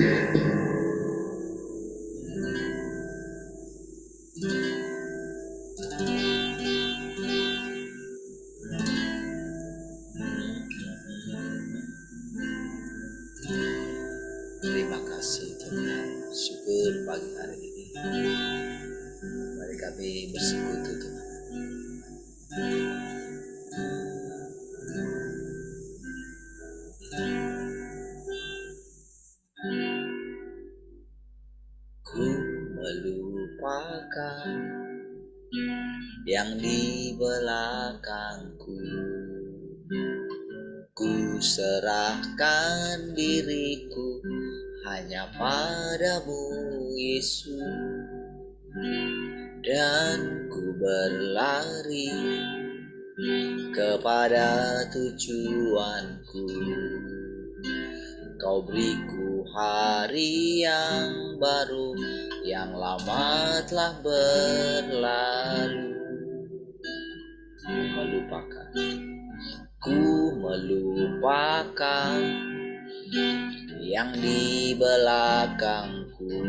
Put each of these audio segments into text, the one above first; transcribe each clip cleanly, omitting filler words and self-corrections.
Terima kasih Tuhan, syukur pagi hari ini mari kami bersekutu Tuhan. Ku melupakan yang di belakangku, ku serahkan diriku hanya padamu Yesus, dan ku berlari kepada tujuanku. Kau beriku hari yang baru, yang lama telah berlalu. Ku melupakan yang di belakangku,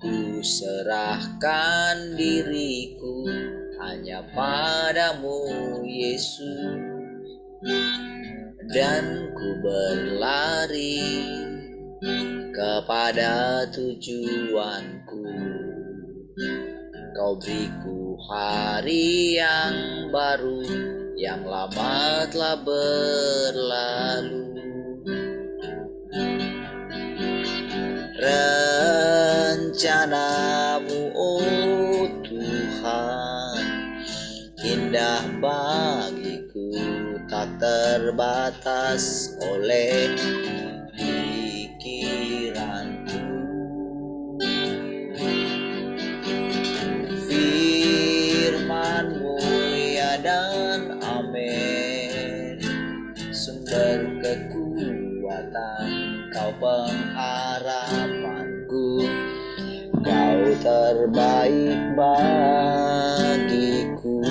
ku serahkan diriku hanya padamu Yesus, dan ku berlari kepada tujuanku. Kau beriku hari yang baru, yang lama telah berlalu. Rencanamu, oh Tuhan, indah bagiku, tak terbatas oleh pikiranku. Firman-Mu ya dan amin, sumber kekuatan, Kau pengharapanku, Kau terbaik bagiku.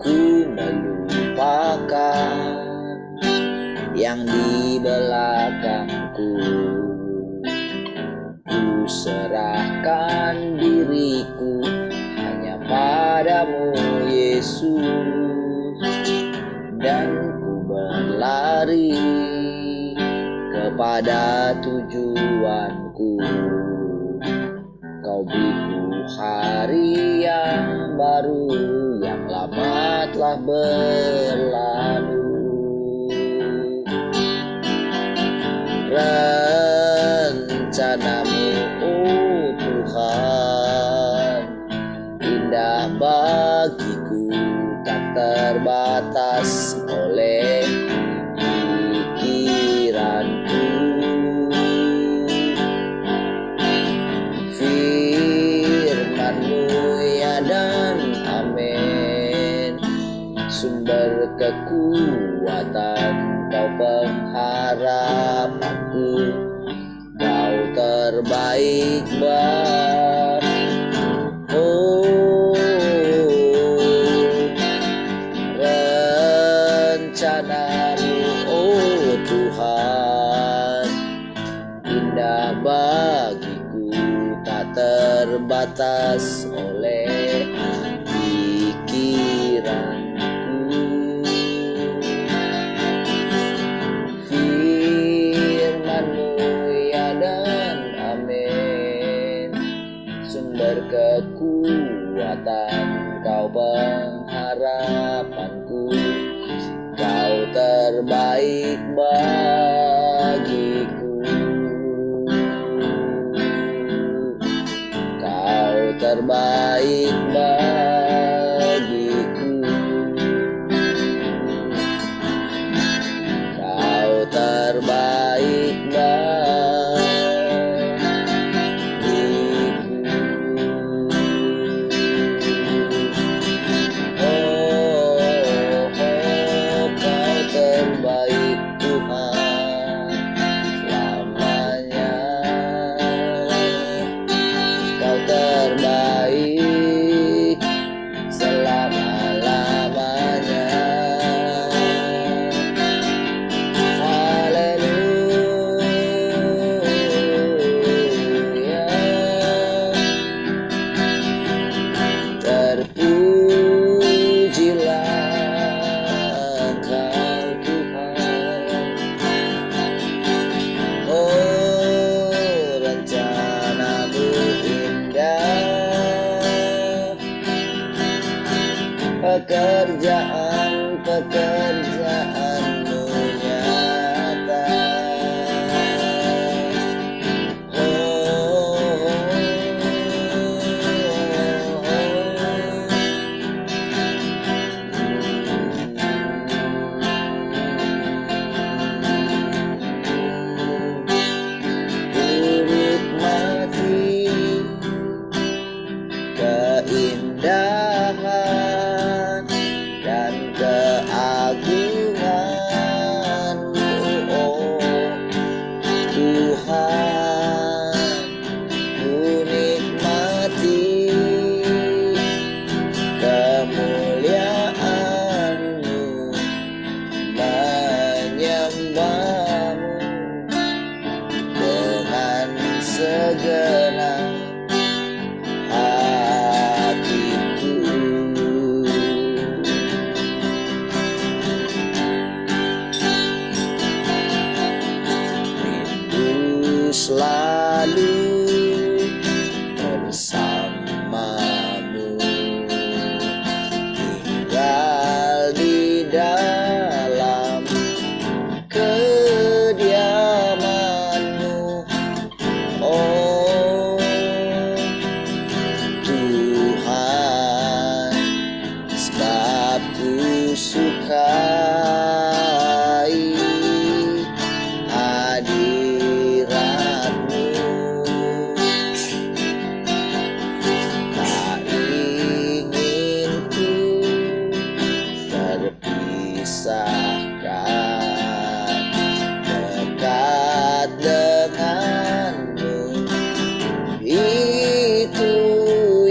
Ku melupakan yang di belakangku, ku serahkan diriku hanya padamu Yesus, dan ku berlari kepada tujuanku. Kau beriku hari yang baru, yang lama telah berlalu. Rencanamu, oh Tuhan, indah bagiku, tak terbatas oleh pikiranku. Firman-Mu ya dan amin, sumber kekuatan, Kau pengharapanku, Kau terbaik bagiku. Oh, rencana-Mu, oh Tuhan, indah bagiku, tak terbatas oleh pikiranku. Kekuatan, Kau pengharapanku, Kau terbaik bagiku. Kau terbaik bagiku. Kau terbaik bagiku. Terbaik Terpujilah Engkau Tuhan. Oh, rencanamu indah, pekerjaanmu nyata. Keindahan dan keagungan-Mu, oh Tuhan, ku nikmati kemuliaan-Mu, menyembah-Mu dengan segenap hatiku. Rindu selalu bersamamu, tinggal di dalam kediaman-Mu, oh Tuhan, sebab ku sukai hadirat-Mu. Tak ingin ku terpisahkan, dekat dengan-Mu, itu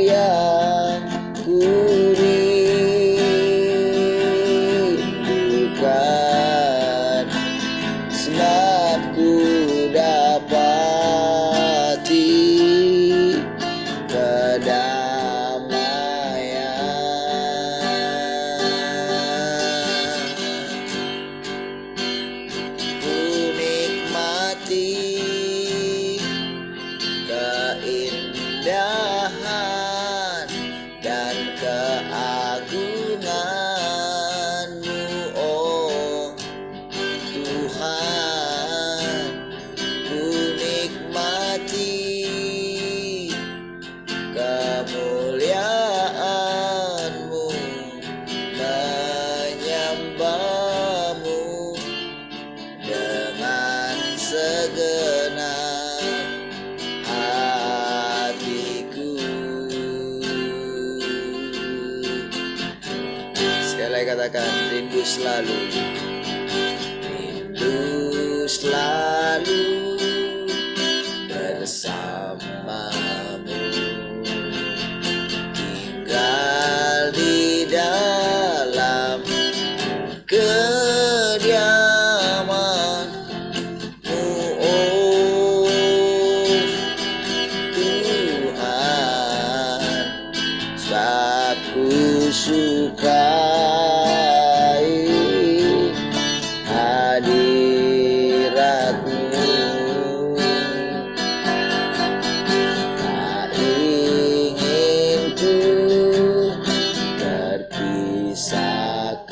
yang ku rindukan, sebab ku dapati kedamaian. Ku nikmati keindahan dan keagungan-Mu, oh Tuhan, ku nikmati kemuliaan-Mu, menyembah-Mu dengan segenap hatiku. Sekali lagi katakan, rindu selalu, rindu selalu bersamamu, tinggal di dalam kediaman-Mu, oh Tuhan, sebab ku sukai hadirat-Mu. Tak ingin ku terpisahkan,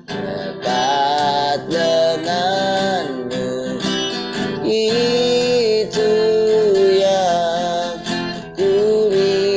dekat dengan-Mu, itu yang ku rindukan.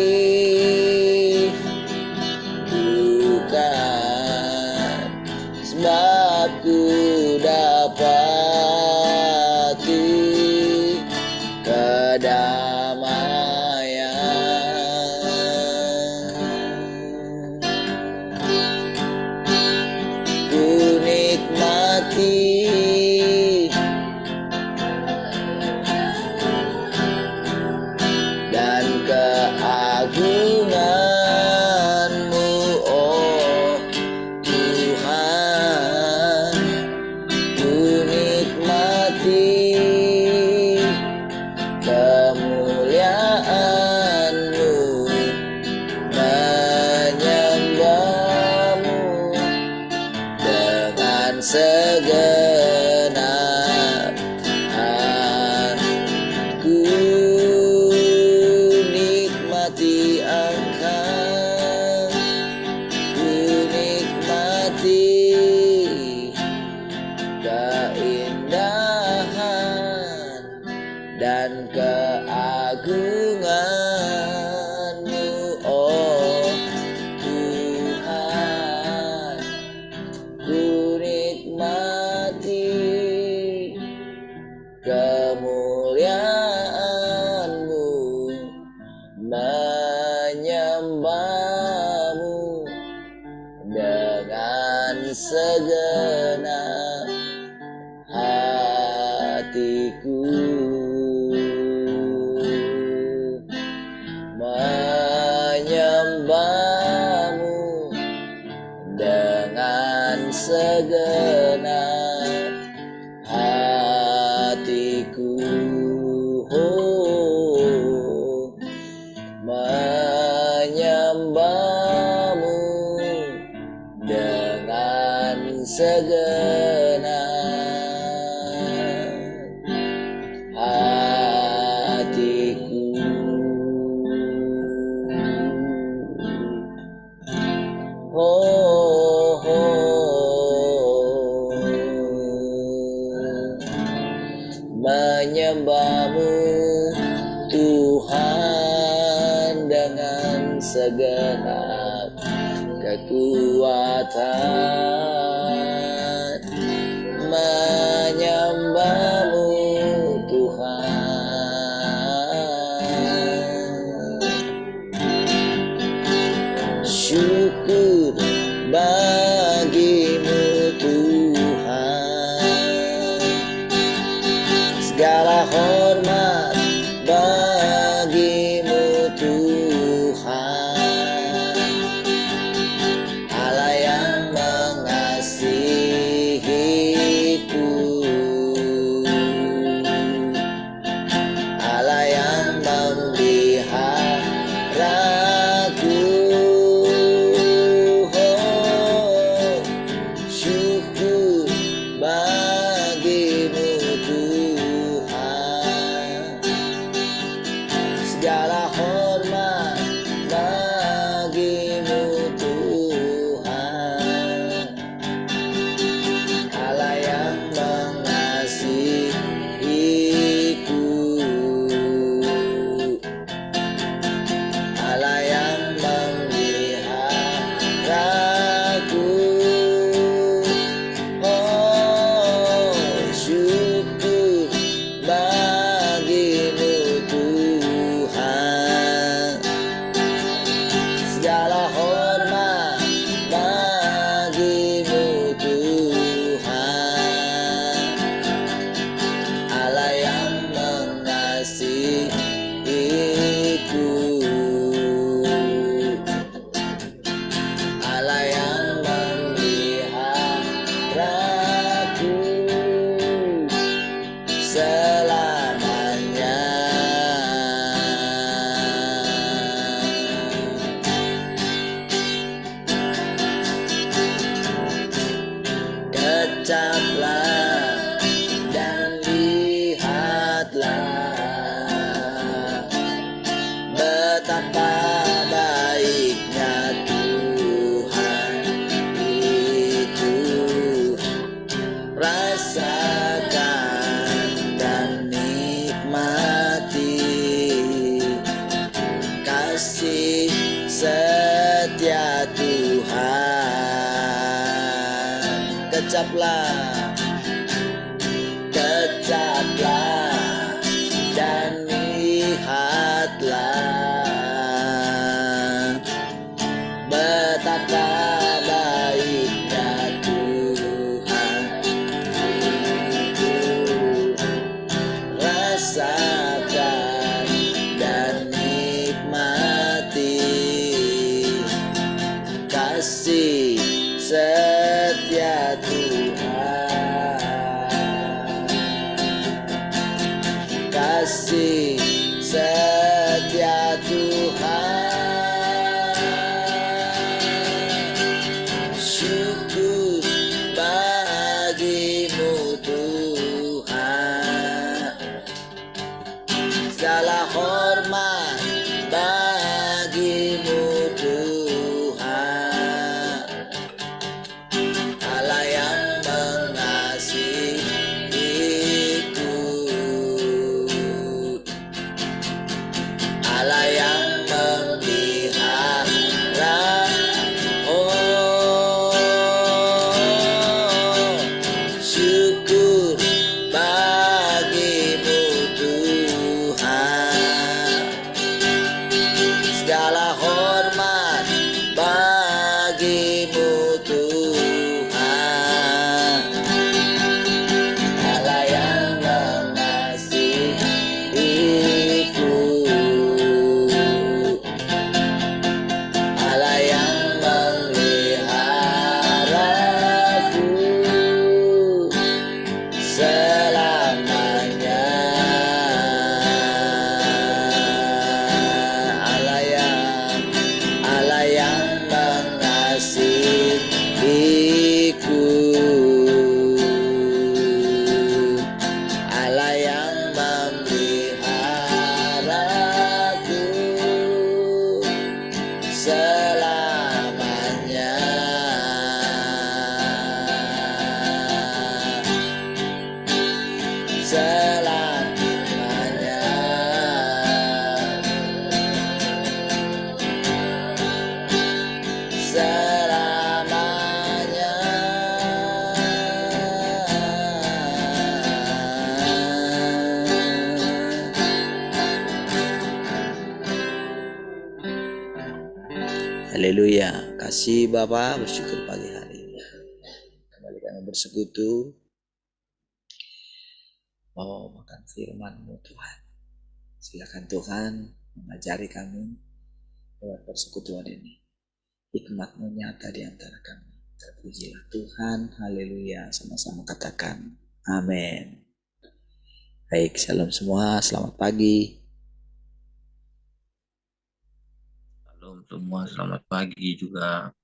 Engkau, ku nikmati keindahan dan keagungan-Mu, oh Tuhan. Ku nikmati kemuliaan-Mu, menyembah-Mu dengan segenap hatiku, menyembah-Mu dengan segenap hatiku, oh, menyembah-Mu dengan segenap hatiku. Oh, oh, menyembah-Mu Tuhan dengan segenap kekuatan, menyembah-Mu Tuhan. Syukur bagi-Mu Tuhan, segala hormat bagi-Mu Tuhan, Allah yang mengasihi-Ku, Allah yang memelihara-Ku. Oh, syukur bagi-Mu Tuhan, segala hormat bagi-Mu Tuhan, Allah yang mengasihi-Ku, Allah yang memelihara-Ku. Oh, syukur bagi-Mu Tuhan, segala hormat bagi-Mu Tuhan, Allah yang mengasihi-Ku, Allah yang memelihara-Ku selamanya. Kecaplah dan lihatlah betapa baiknya Tuhan itu. Rasakan dan nikmati kasih setia Tuhan. Kecaplah, kecaplah dan lihatlah betapa baiknya Tuhan itu. Rasakan dan nikmati kasih setia Tuhan. Haleluya. Kasih Bapa, bersyukur pagi hari ini. Kembali kami bersekutu mau makan firman-Mu Tuhan. Silakan Tuhan mengajari kami lewat persekutuan ini. Hikmat-Mu nyata di antara kami. Terpujilah Tuhan. Haleluya. Sama-sama katakan amin. Baik, shalom semua. Selamat pagi. Shalom semua, selamat pagi juga.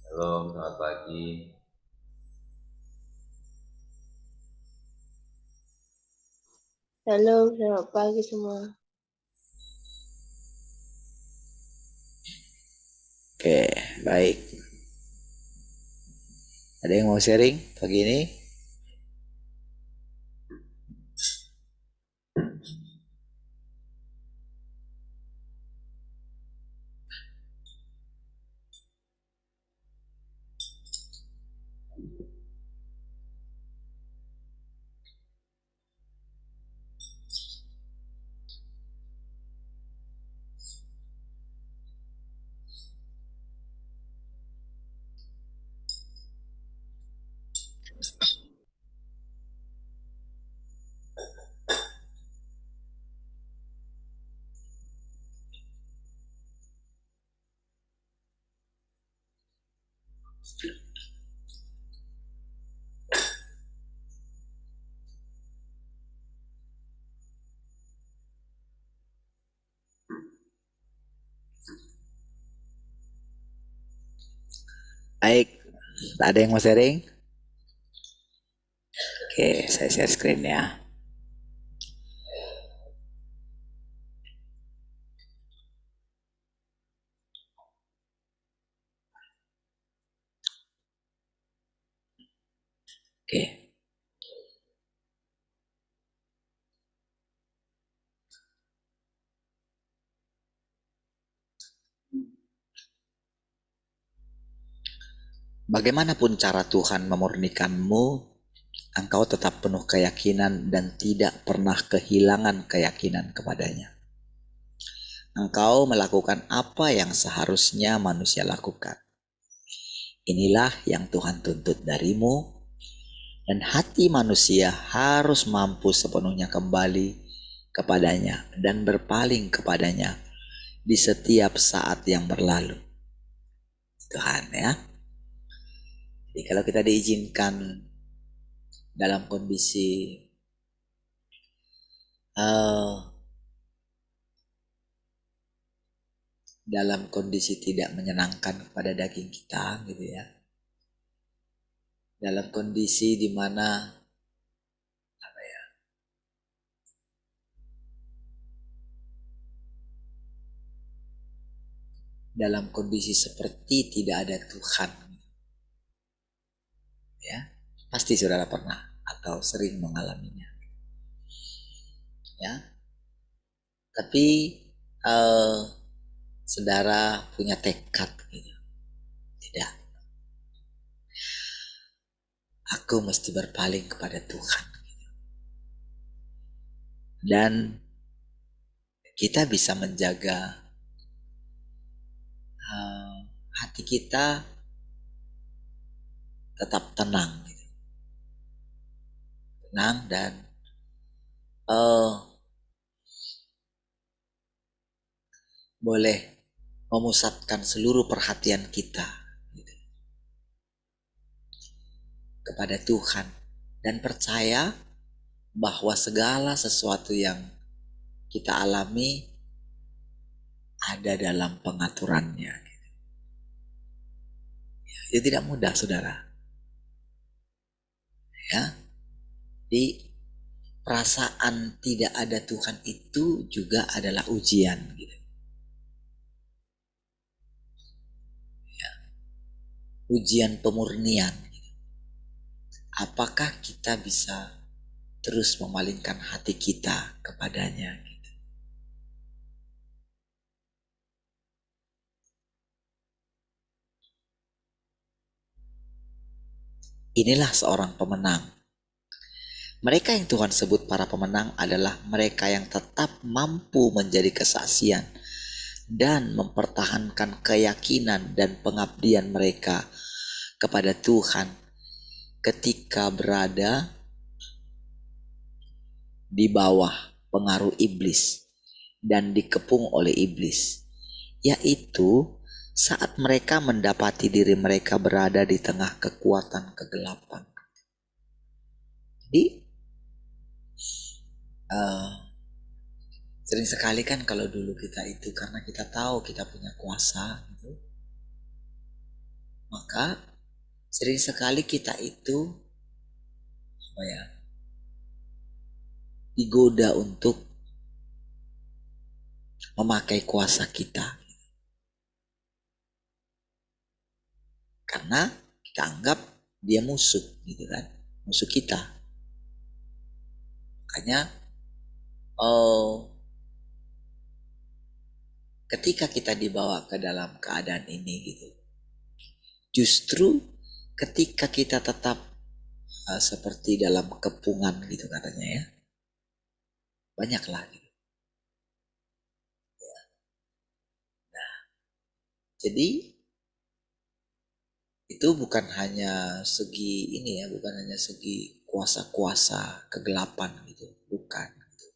Shalom, selamat pagi. Halo, selamat pagi semua. Oke, baik. Ada yang mau sharing pagi ini? Baik, ada yang mau sharing? Oke, saya share screen ya. Oke. Bagaimanapun cara Tuhan memurnikanmu, engkau tetap penuh keyakinan dan tidak pernah kehilangan keyakinan kepadanya. Engkau melakukan apa yang seharusnya manusia lakukan. Inilah yang Tuhan tuntut darimu, dan hati manusia harus mampu sepenuhnya kembali kepadanya dan berpaling kepadanya di setiap saat yang berlalu. Tuhan ya. Jadi kalau kita diizinkan dalam kondisi tidak menyenangkan kepada daging kita gitu ya, dalam kondisi dimana dalam kondisi seperti tidak ada Tuhan ya, pasti saudara pernah atau sering mengalaminya ya. Tapi saudara punya tekad gitu, tidak, aku mesti berpaling kepada Tuhan gitu. Dan kita bisa menjaga hati kita tetap tenang gitu. Tenang dan boleh memusatkan seluruh perhatian kita gitu, kepada Tuhan, dan percaya bahwa segala sesuatu yang kita alami ada dalam pengaturannya gitu. Itu tidak mudah saudara ya. Di perasaan tidak ada Tuhan itu juga adalah ujian gitu ya. Ujian pemurnian gitu. Apakah kita bisa terus memalingkan hati kita kepadanya gitu. Inilah seorang pemenang Mereka yang Tuhan sebut para pemenang adalah mereka yang tetap mampu menjadi kesaksian dan mempertahankan keyakinan dan pengabdian mereka kepada Tuhan ketika berada di bawah pengaruh iblis dan dikepung oleh iblis, yaitu saat mereka mendapati diri mereka berada di tengah kekuatan kegelapan. Jadi sering sekali kan kalau dulu kita itu karena kita tahu kita punya kuasa gitu, maka sering sekali kita itu digoda untuk memakai kuasa kita karena kita anggap dia musuh gitu kan, musuh kita. Makanya ketika kita dibawa ke dalam keadaan ini gitu, justru ketika kita tetap seperti dalam kepungan gitu katanya ya, banyaklah gitu. Nah, jadi itu bukan hanya segi ini ya, bukan hanya segi kuasa-kuasa kegelapan gitu, bukan gitu.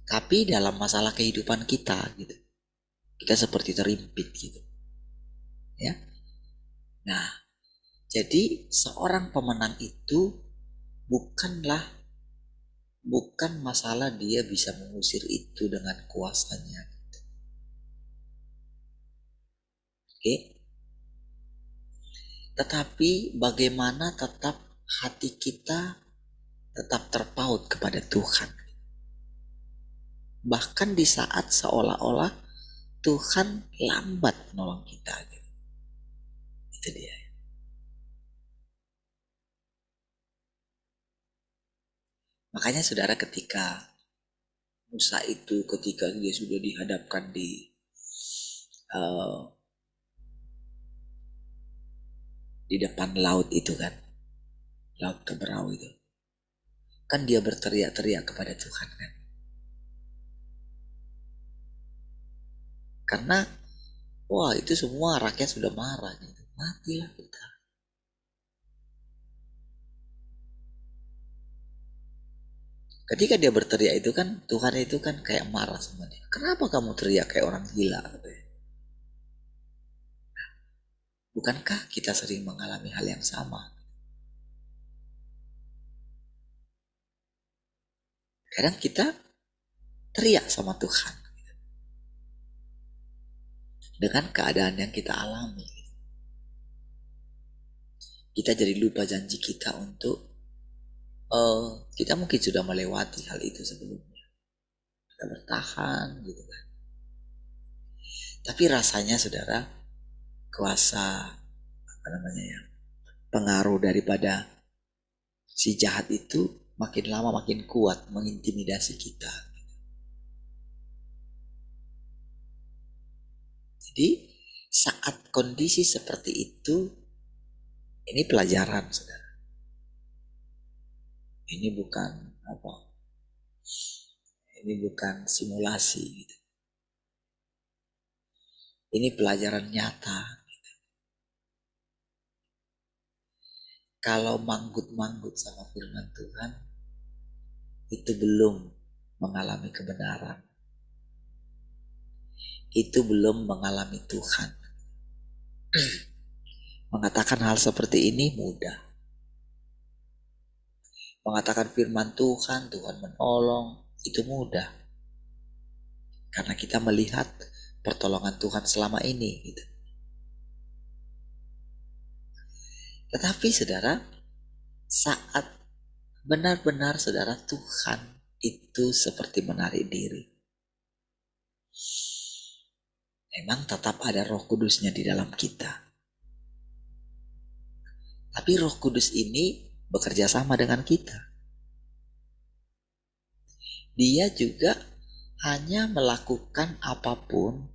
Tapi dalam masalah kehidupan kita gitu, kita seperti terimpit gitu ya. Nah, jadi seorang pemenang itu bukan masalah dia bisa mengusir itu dengan kuasanya. Oke. Tetapi bagaimana tetap hati kita tetap terpaut kepada Tuhan. Bahkan di saat seolah-olah Tuhan lambat menolong kita. Itu dia. Makanya saudara ketika Musa itu ketika dia sudah dihadapkan di depan laut itu kan, laut Teberau itu, kan dia berteriak-teriak kepada Tuhan kan, karena wah itu semua rakyat sudah marah gitu, matilah kita. Ketika dia berteriak itu kan Tuhan itu kan kayak marah sama dia, kenapa kamu teriak kayak orang gila katanya. Bukankah kita sering mengalami hal yang sama? Kadang kita teriak sama Tuhan dengan keadaan yang kita alami. Kita jadi lupa janji kita untuk kita mungkin sudah melewati hal itu sebelumnya. Kita bertahan gitu kan. Tapi rasanya saudara, kuasa pengaruh daripada si jahat itu makin lama makin kuat mengintimidasi kita. Jadi saat kondisi seperti itu, ini pelajaran saudara. Ini bukan ini bukan simulasi gitu. Ini pelajaran nyata. Kalau manggut-manggut sama firman Tuhan, itu belum mengalami kebenaran. Itu belum mengalami Tuhan. Mengatakan hal seperti ini mudah. Mengatakan firman Tuhan, Tuhan menolong, itu mudah. Karena kita melihat pertolongan Tuhan selama ini gitu. Tetapi saudara, saat benar-benar saudara Tuhan itu seperti menarik diri, memang tetap ada Roh Kudusnya di dalam kita. Tapi Roh Kudus ini bekerja sama dengan kita. Dia juga hanya melakukan apapun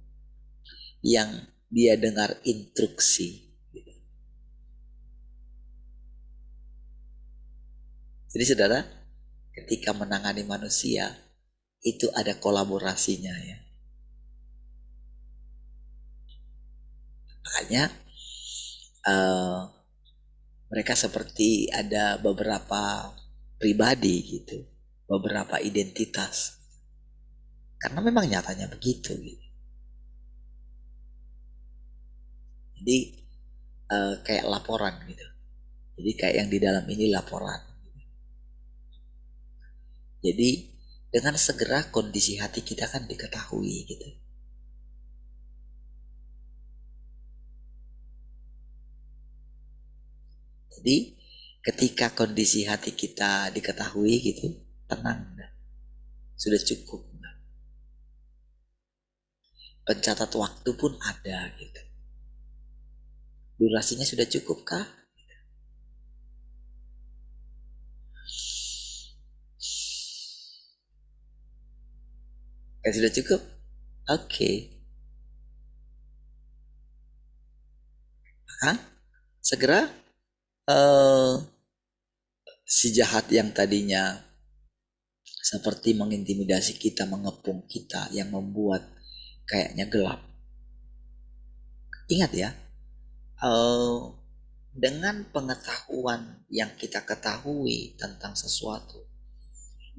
yang dia dengar instruksi. Jadi saudara, ketika menangani manusia, itu ada kolaborasinya ya. Makanya mereka seperti ada beberapa pribadi gitu, beberapa identitas. Karena memang nyatanya begitu gitu. Jadi kayak laporan gitu. Jadi kayak yang di dalam ini laporan. Jadi dengan segera kondisi hati kita kan diketahui gitu. Jadi ketika kondisi hati kita diketahui gitu, tenang, sudah cukup. Pencatat waktu pun ada gitu. Durasinya sudah cukup kah? Sudah cukup? Oke. Maka segera si jahat yang tadinya seperti mengintimidasi kita, mengepung kita, yang membuat kayaknya gelap. Ingat ya, dengan pengetahuan yang kita ketahui tentang sesuatu,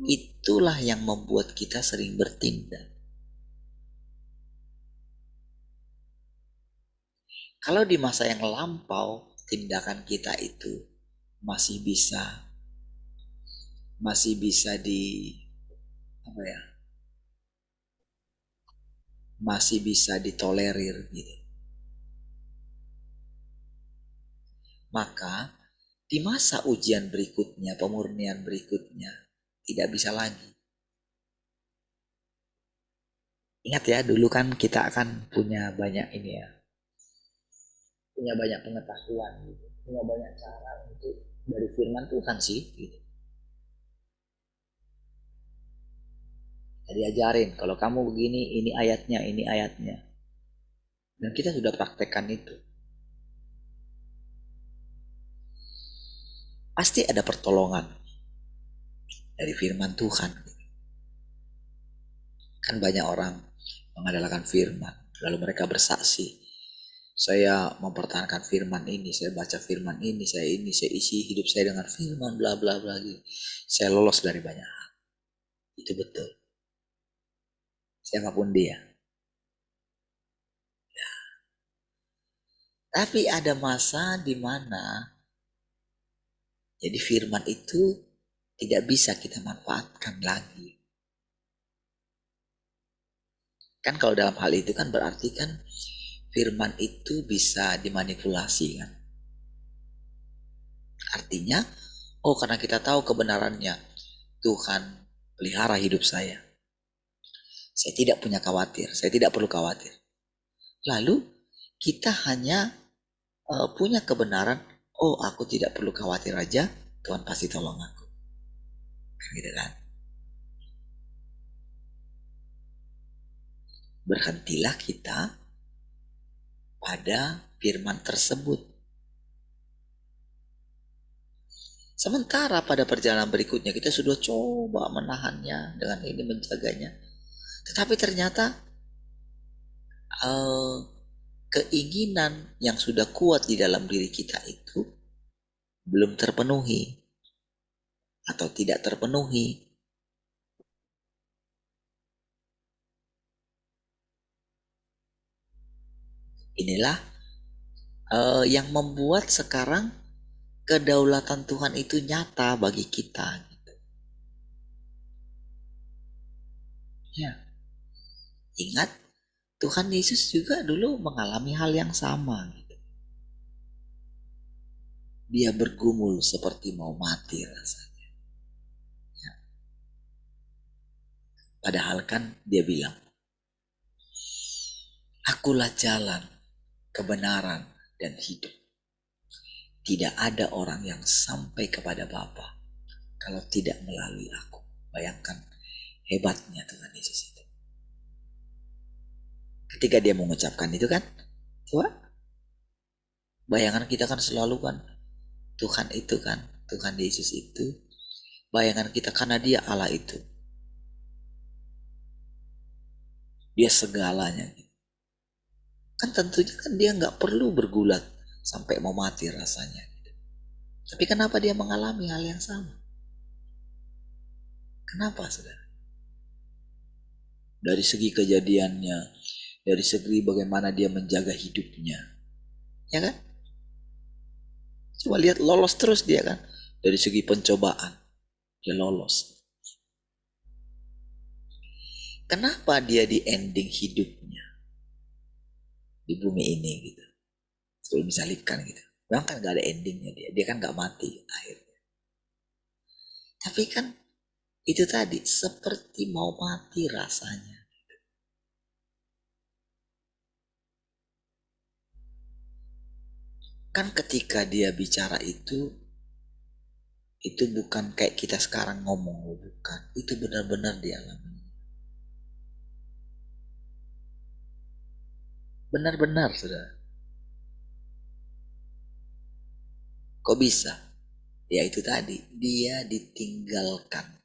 itulah yang membuat kita sering bertindak. Kalau di masa yang lampau, tindakan kita itu masih bisa di apa ya? Masih bisa ditolerir gitu. Maka di masa ujian berikutnya, pemurnian berikutnya, tidak bisa lagi. Ingat ya, dulu kan kita akan punya banyak ini ya, punya banyak pengetahuan, gitu. Punya banyak cara untuk dari firman Tuhan sih. Gitu. Jadi ajarin, kalau kamu begini, ini ayatnya, ini ayatnya. Dan kita sudah praktekkan itu. Pasti ada pertolongan dari firman Tuhan. Kan banyak orang mengandalkan firman, lalu mereka bersaksi. Saya mempertahankan firman ini, saya baca firman ini, saya isi hidup saya dengan firman, bla bla bla. Saya lolos dari banyak hal. Itu betul. Siapapun dia. Tapi ada masa di mana jadi firman itu tidak bisa kita manfaatkan lagi. Kan kalau dalam hal itu kan berarti kan firman itu bisa dimanipulasi kan. Artinya, oh karena kita tahu kebenarannya, Tuhan pelihara hidup saya. Saya tidak punya khawatir, saya tidak perlu khawatir. Lalu kita hanya punya kebenaran, oh aku tidak perlu khawatir aja, Tuhan pasti tolong aku. Gitu kan. Berhentilah kita pada firman tersebut. Sementara pada perjalanan berikutnya kita sudah coba menahannya dengan ini menjaganya. Tetapi ternyata keinginan yang sudah kuat di dalam diri kita itu belum terpenuhi atau tidak terpenuhi. Inilah yang membuat sekarang kedaulatan Tuhan itu nyata bagi kita. Ya, ingat Tuhan Yesus juga dulu mengalami hal yang sama. Dia bergumul seperti mau mati rasanya. Ya. Padahal kan dia bilang, akulah jalan, kebenaran, dan hidup. Tidak ada orang yang sampai kepada Bapa kalau tidak melalui aku. Bayangkan hebatnya Tuhan Yesus itu. Ketika dia mengucapkan itu kan, coba bayangan kita kan selalu kan, Tuhan itu kan, Tuhan Yesus itu bayangan kita karena dia Allah itu. Dia segalanya. Kan tentunya kan dia nggak perlu bergulat sampai mau mati rasanya. Tapi kenapa dia mengalami hal yang sama? Kenapa, saudara? Dari segi kejadiannya, dari segi bagaimana dia menjaga hidupnya, ya kan? Coba lihat, lolos terus dia kan. Dari segi pencobaan, dia lolos. Kenapa dia di ending hidupnya di bumi ini gitu? Sebelum disalibkan gitu. Memang kan gak ada endingnya dia kan gak mati akhirnya. Tapi kan itu tadi seperti mau mati rasanya. Kan ketika dia bicara itu bukan kayak kita sekarang ngomong, bukan. Itu benar-benar dialami. Benar-benar, saudara. Kok bisa? Ya itu tadi, dia ditinggalkan.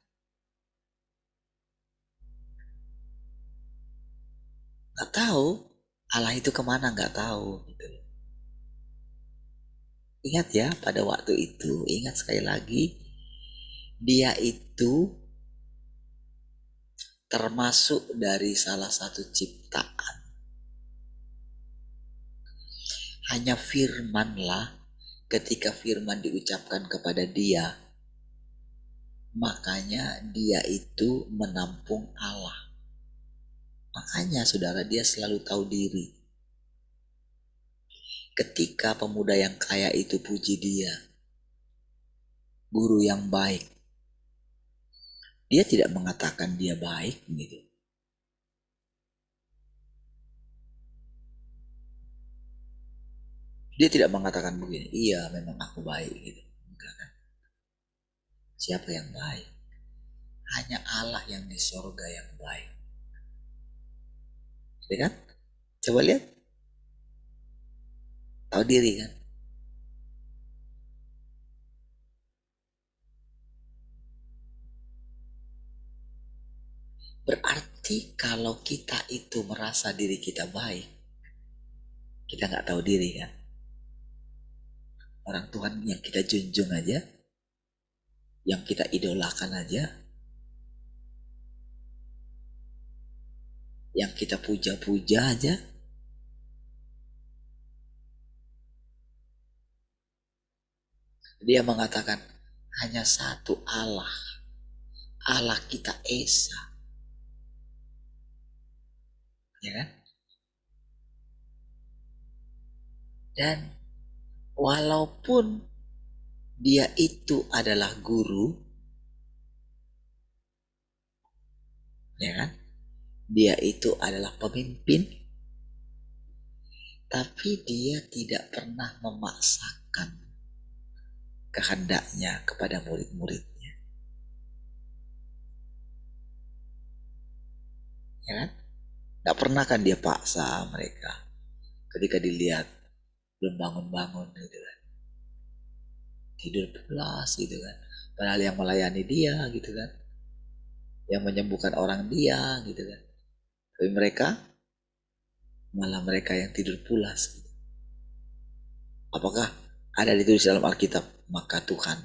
Gak tahu Allah itu kemana, gak tahu gitu. Ingat ya, pada waktu itu, ingat sekali lagi, dia itu termasuk dari salah satu ciptaan. Hanya firmanlah, ketika firman diucapkan kepada dia, makanya dia itu menampung Allah. Makanya saudara, dia selalu tahu diri. Ketika pemuda yang kaya itu puji dia, guru yang baik, dia tidak mengatakan dia baik gitu. Dia tidak mengatakan begini, iya memang aku baik gitu. Enggak kan? Siapa yang baik? Hanya Allah yang di sorga yang baik. Ya kan? Coba lihat. Tahu diri kan? Berarti kalau kita itu merasa diri kita baik, kita nggak tahu diri kan? Orang Tuhan yang kita junjung aja, yang kita idolakan aja, yang kita puja-puja aja, dia mengatakan hanya satu Allah, Allah kita Esa, ya kan? Dan walaupun dia itu adalah guru, ya kan? Dia itu adalah pemimpin, tapi dia tidak pernah memaksakan kehendaknya kepada murid-muridnya, ya kan? Gak pernah kan dia paksa mereka ketika dilihat belum bangun-bangun gitu kan, tidur pulas gitu kan, padahal yang melayani dia gitu kan, yang menyembuhkan orang dia gitu kan, tapi mereka malah mereka yang tidur pulas gitu. Apakah ada ditulis dalam Alkitab maka Tuhan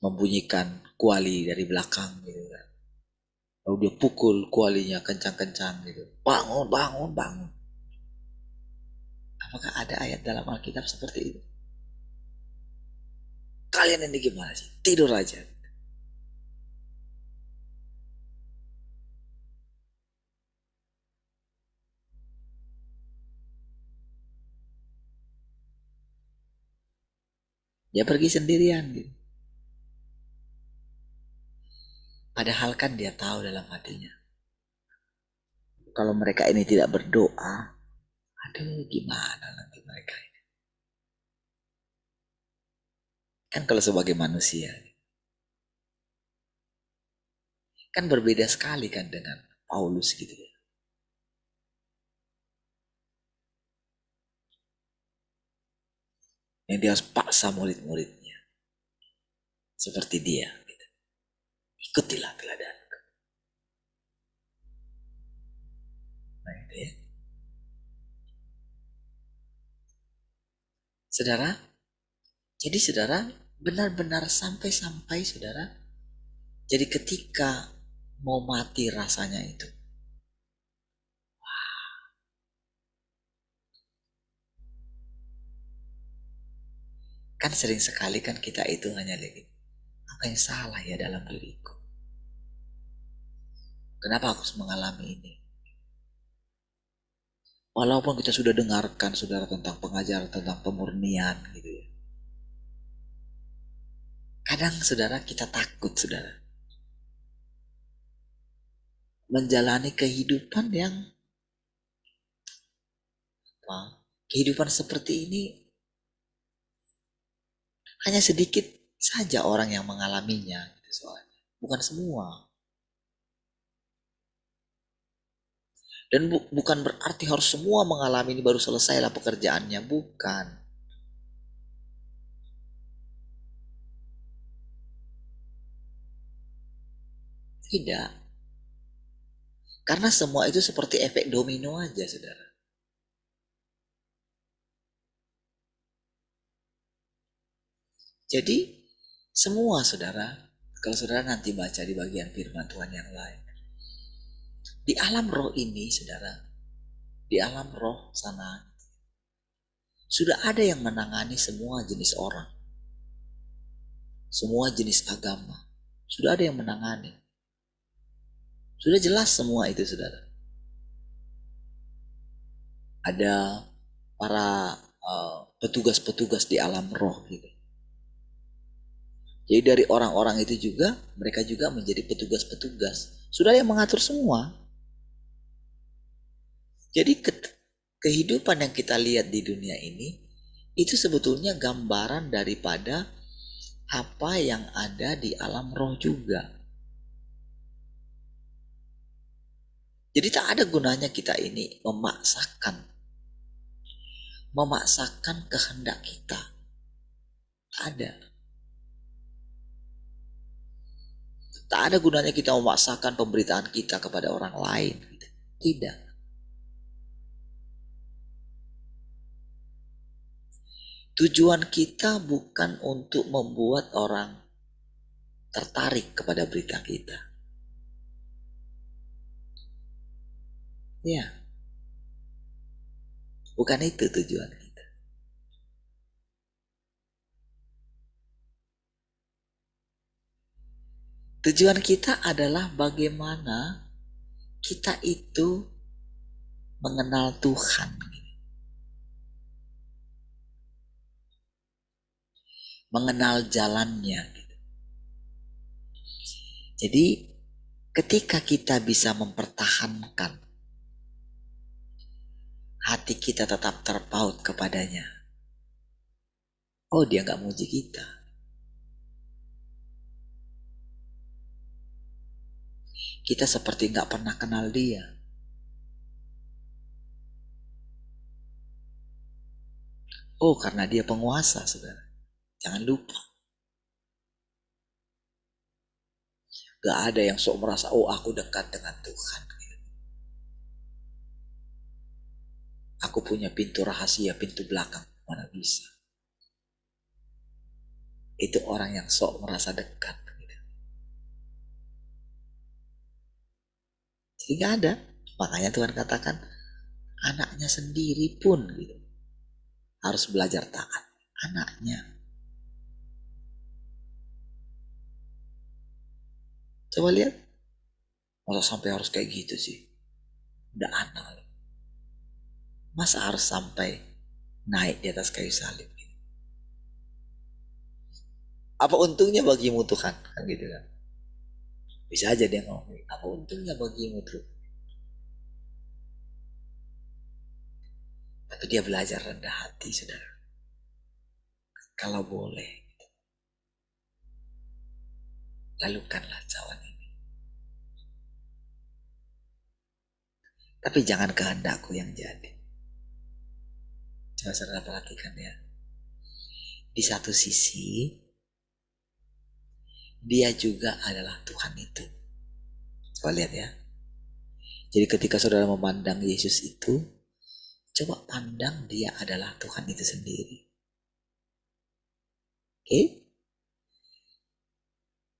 membunyikan kuali dari belakang gitu kan, lalu dia pukul kualinya kencang-kencang gitu, bangun bangun bangun? Apakah ada ayat dalam Alkitab seperti itu? Kalian ini gimana sih, tidur aja? Dia pergi sendirian gitu. Padahal kan dia tahu dalam hatinya, kalau mereka ini tidak berdoa, aduh gimana nanti mereka ini. Kan kalau sebagai manusia, kan berbeda sekali kan dengan Paulus gitu ya. Yang dia harus paksa murid-muridnya. seperti dia. Gitu. Ikutilah teladan. Nah itu ya. Saudara, jadi saudara benar-benar sampai-sampai saudara. Jadi ketika mau mati rasanya itu. Kan sering sekali kan kita itu hanya lihat apa yang salah ya dalam diriku. Kenapa aku harus mengalami ini? Walaupun kita sudah dengarkan saudara tentang pengajaran tentang pemurnian gitu ya. Kadang saudara kita takut saudara. Menjalani kehidupan yang kehidupan seperti ini hanya sedikit saja orang yang mengalaminya gitu soalnya. Bukan semua. Dan bukan berarti harus semua mengalami ini baru selesailah pekerjaannya. Bukan. Tidak. Karena semua itu seperti efek domino aja saudara. Jadi semua saudara, kalau saudara nanti baca di bagian firman Tuhan yang lain. Di alam roh ini saudara, di alam roh sana, sudah ada yang menangani semua jenis orang. Semua jenis agama. Sudah ada yang menangani. Sudah jelas semua itu saudara. Ada para petugas-petugas di alam roh gitu. Jadi dari orang-orang itu juga, mereka juga menjadi petugas-petugas. Sudah ada yang mengatur semua. Jadi kehidupan yang kita lihat di dunia ini, itu sebetulnya gambaran daripada apa yang ada di alam roh juga. Jadi tak ada gunanya kita ini memaksakan kehendak kita. Ada. Tak ada gunanya kita memaksakan pemberitaan kita kepada orang lain. Tidak. Tujuan kita bukan untuk membuat orang tertarik kepada berita kita. Ya. Bukan itu tujuan kita. Tujuan kita adalah bagaimana kita itu mengenal Tuhan. Mengenal jalannya. Jadi ketika kita bisa mempertahankan hati kita tetap terpaut kepadanya. Oh dia gak muji kita. Kita seperti gak pernah kenal dia. Oh karena dia penguasa saudara. Jangan lupa. Gak ada yang sok merasa oh aku dekat dengan Tuhan. Aku punya pintu rahasia, pintu belakang. Mana bisa. Itu orang yang sok merasa dekat. Jadi gak ada. Makanya Tuhan katakan anaknya sendiri pun gitu, harus belajar taat. Anaknya. Coba lihat. Masa sampai harus kayak gitu sih. Udah anak. Masa harus sampai naik di atas kayu salib. Apa untungnya bagimu Tuhan? Kan gitu kan. Bisa aja dia ngomong. Apa untungnya bagimu Tuhan? Tapi dia belajar rendah hati saudara. Kalau boleh. Lalukanlah cawan ini. Tapi jangan kehendakku yang jadi. Coba saudara perhatikan ya. Di satu sisi dia juga adalah Tuhan itu. Coba lihat ya. Jadi ketika saudara memandang Yesus itu, coba pandang dia adalah Tuhan itu sendiri. Oke?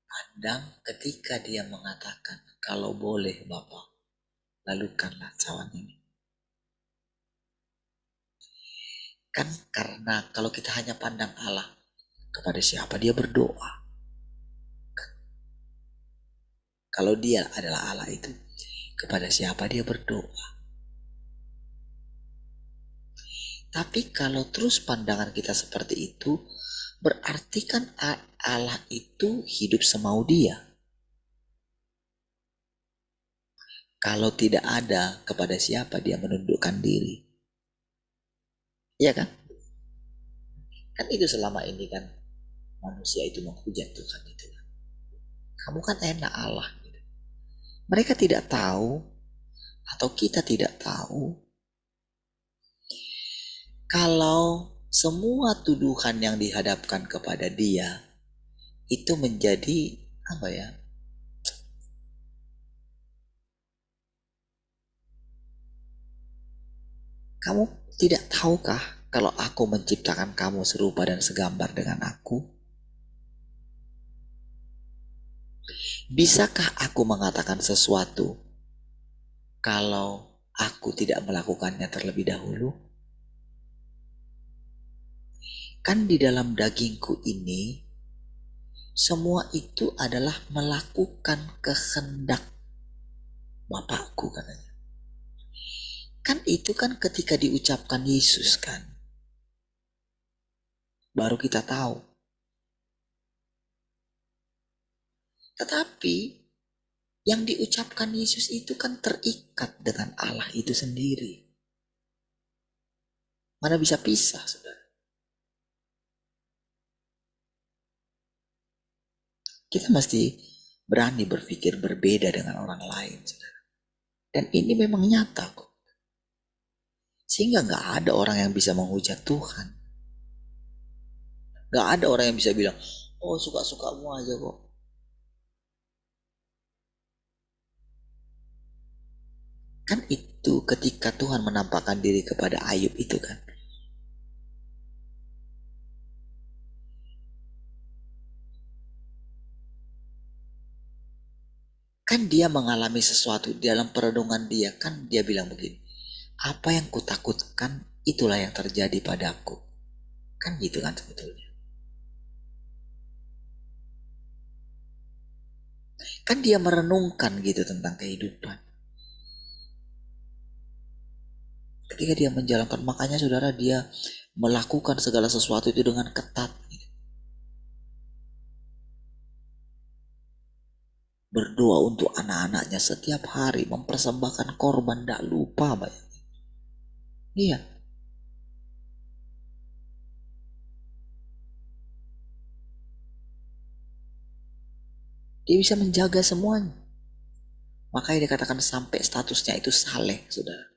Pandang ketika dia mengatakan, kalau boleh Bapa, lalukanlah cawan ini. Kan karena kalau kita hanya pandang Allah, kepada siapa dia berdoa. Kalau dia adalah Allah itu, kepada siapa dia berdoa. Tapi kalau terus pandangan kita seperti itu, berarti kan Allah itu hidup semau dia. Kalau tidak ada, kepada siapa dia menundukkan diri? Iya kan? Kan itu selama ini kan manusia itu menghujat Tuhan itu. Kamu kan enak Allah. Mereka tidak tahu, atau kita tidak tahu, kalau semua tuduhan yang dihadapkan kepada dia itu menjadi apa ya? Kamu tidak tahukah kalau aku menciptakan kamu serupa dan segambar dengan aku? Bisakah aku mengatakan sesuatu kalau aku tidak melakukannya terlebih dahulu? Kan di dalam dagingku ini, semua itu adalah melakukan kehendak Bapakku katanya. Kan itu kan ketika diucapkan Yesus kan, baru kita tahu. Tetapi yang diucapkan Yesus itu kan terikat dengan Allah itu sendiri. Mana bisa pisah, saudara? Kita mesti berani berpikir berbeda dengan orang lain, saudara. Dan ini memang nyata kok. Sehingga gak ada orang yang bisa menghujat Tuhan. Gak ada orang yang bisa bilang, oh suka-sukamu aja kok. Kan itu ketika Tuhan menampakkan diri kepada Ayub itu kan. Kan dia mengalami sesuatu di dalam perenungan dia. Kan dia bilang begini, apa yang kutakutkan itulah yang terjadi padaku. Kan gitu kan sebetulnya. Kan dia merenungkan gitu tentang kehidupan. Ketika dia menjalankan, makanya saudara dia melakukan segala sesuatu itu dengan ketat. Berdoa untuk anak-anaknya setiap hari, mempersembahkan korban, tidak lupa banyak. Iya. Dia bisa menjaga semuanya. Makanya dikatakan sampai statusnya itu saleh, saudara.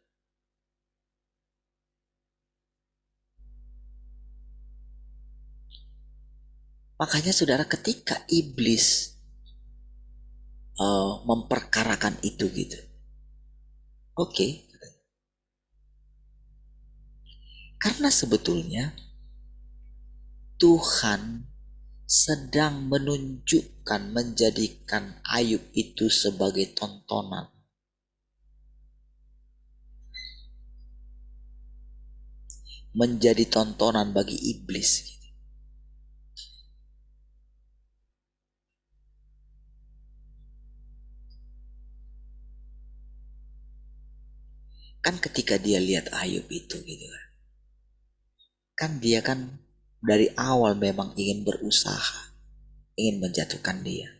Makanya saudara ketika iblis memperkarakan itu gitu. Oke. Karena sebetulnya Tuhan sedang menunjukkan, menjadikan Ayub itu sebagai tontonan. Menjadi tontonan bagi iblis. Kan ketika dia lihat Ayub itu gitu kan. Kan dia kan dari awal memang ingin berusaha. Ingin menjatuhkan dia.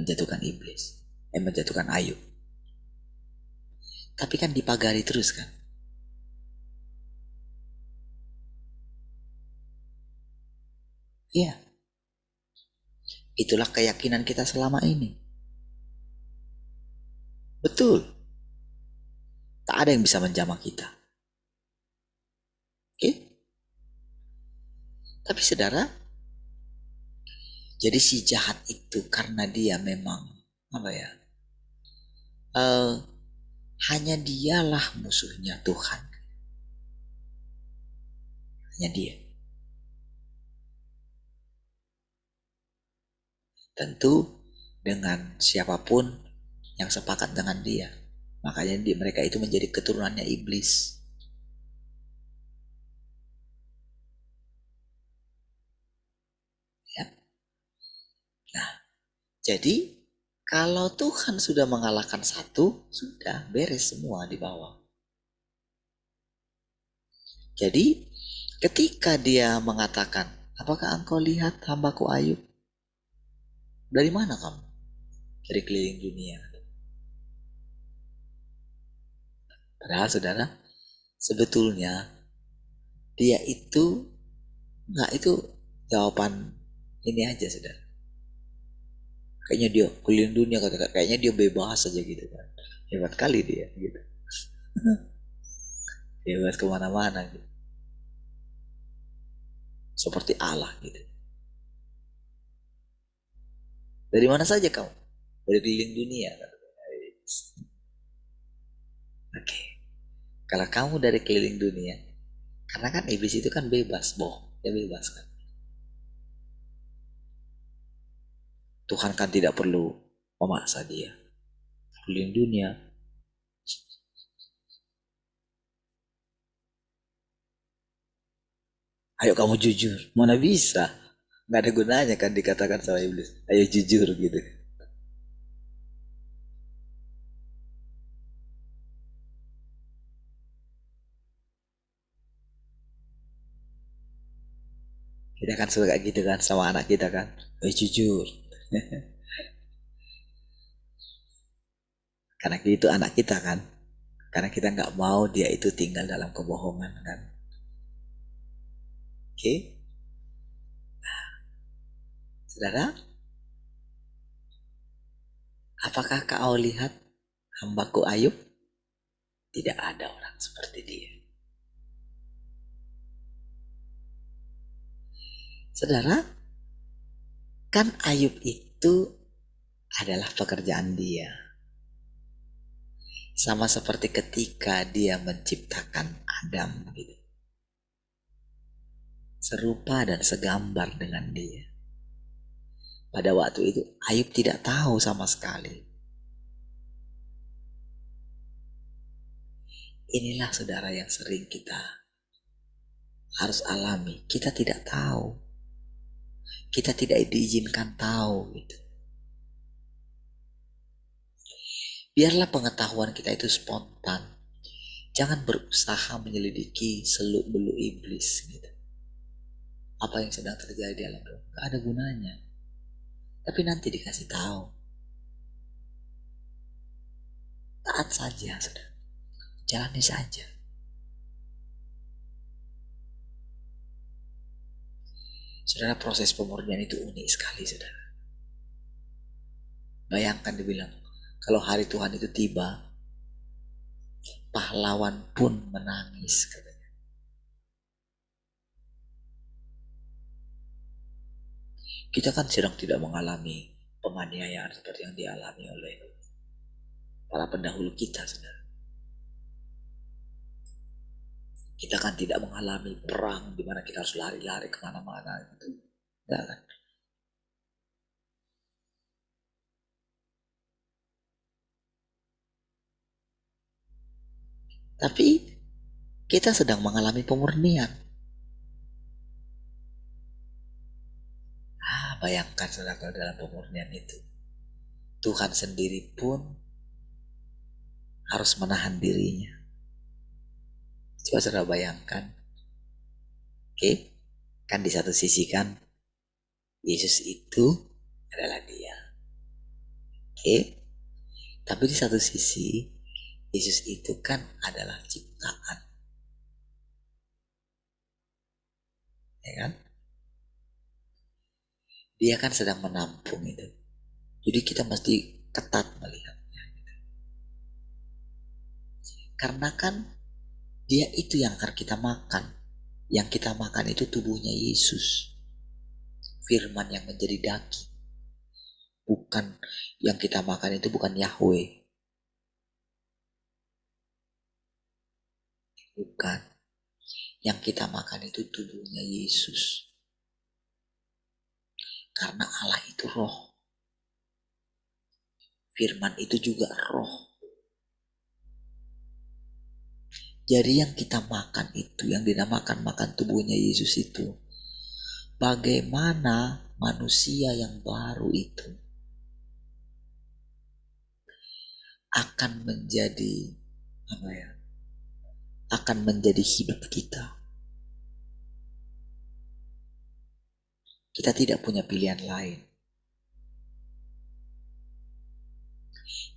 Menjatuhkan iblis. Menjatuhkan Ayub. Tapi kan dipagari terus kan. Iya. Itulah keyakinan kita selama ini. Betul. Tak ada yang bisa menjamah kita. Oke? Tapi saudara, Jadi si jahat itu karena dia memang apa ya? Hanya dialah musuhnya Tuhan. Hanya dia. Tentu dengan siapapun yang sepakat dengan dia. Makanya mereka itu menjadi keturunannya iblis. Ya. Nah, jadi kalau Tuhan sudah mengalahkan satu, sudah beres semua di bawah. Jadi ketika dia mengatakan, apakah engkau lihat hambaku Ayub? Dari mana kamu? Dari keliling dunia. Padahal saudara, sebetulnya dia itu itu jawaban ini aja saudara. Kayaknya dia keliling dunia, kayaknya dia bebas aja gitu kan. Hebat kali dia gitu. Bebas kemana-mana gitu. Seperti Allah gitu. Dari mana saja kamu? Dari keliling dunia. Oke. Kalau kamu dari keliling dunia, karena kan iblis itu kan bebas, dia bebas kan. Tuhan kan tidak perlu memaksa dia. Keliling dunia. Ayo kamu jujur. Mana bisa? Nggak ada gunanya kan dikatakan sama iblis. Ayo jujur gitu. Kita kan suka kayak gitu kan sama anak kita kan. Ayo jujur. Karena itu anak kita kan. Karena kita nggak mau dia itu tinggal dalam kebohongan kan. Oke. Saudara, apakah kau lihat hambaku Ayub? Tidak ada orang seperti dia. Saudara, kan Ayub itu adalah pekerjaan dia. Sama seperti ketika dia menciptakan Adam gitu. Serupa dan segambar dengan dia. Pada waktu itu Ayub tidak tahu sama sekali. Inilah saudara yang sering kita harus alami. Kita tidak tahu. Kita tidak diizinkan tahu gitu. Biarlah pengetahuan kita itu spontan. Jangan berusaha menyelidiki seluk-beluk iblis gitu. Apa yang sedang terjadi di alam roh, gak ada gunanya. Tapi nanti dikasih tahu. Taat saja, saudara. Jalani saja. Saudara, proses pemurnian itu unik sekali, saudara. Bayangkan dibilang, kalau hari Tuhan itu tiba, pahlawan pun menangis katanya. Kita kan sedang tidak mengalami penganiayaan seperti yang dialami oleh para pendahulu kita, saudara. Kita kan tidak mengalami perang di mana kita harus lari-lari kemana-mana gitu. Enggak kan? Tapi kita sedang mengalami pemurnian. Bayangkan saudara dalam pemurnian itu. Tuhan sendiri pun harus menahan dirinya. Coba saudara bayangkan. Oke, kan di satu sisi kan Yesus itu adalah dia. Oke, tapi di satu sisi Yesus itu kan adalah ciptaan. Ya kan? Dia kan sedang menampung itu. Jadi kita mesti ketat melihatnya. Karena kan dia itu yang akan kita makan. Yang kita makan itu tubuhnya Yesus. firman yang menjadi daging. Bukan yang kita makan itu bukan Yahweh. Bukan. Yang kita makan itu tubuhnya Yesus. Karena Allah itu roh. Firman itu juga roh. Jadi yang kita makan itu, yang dinamakan makan tubuhnya Yesus itu, bagaimana manusia yang baru itu akan menjadi akan menjadi hidup kita. Kita tidak punya pilihan lain.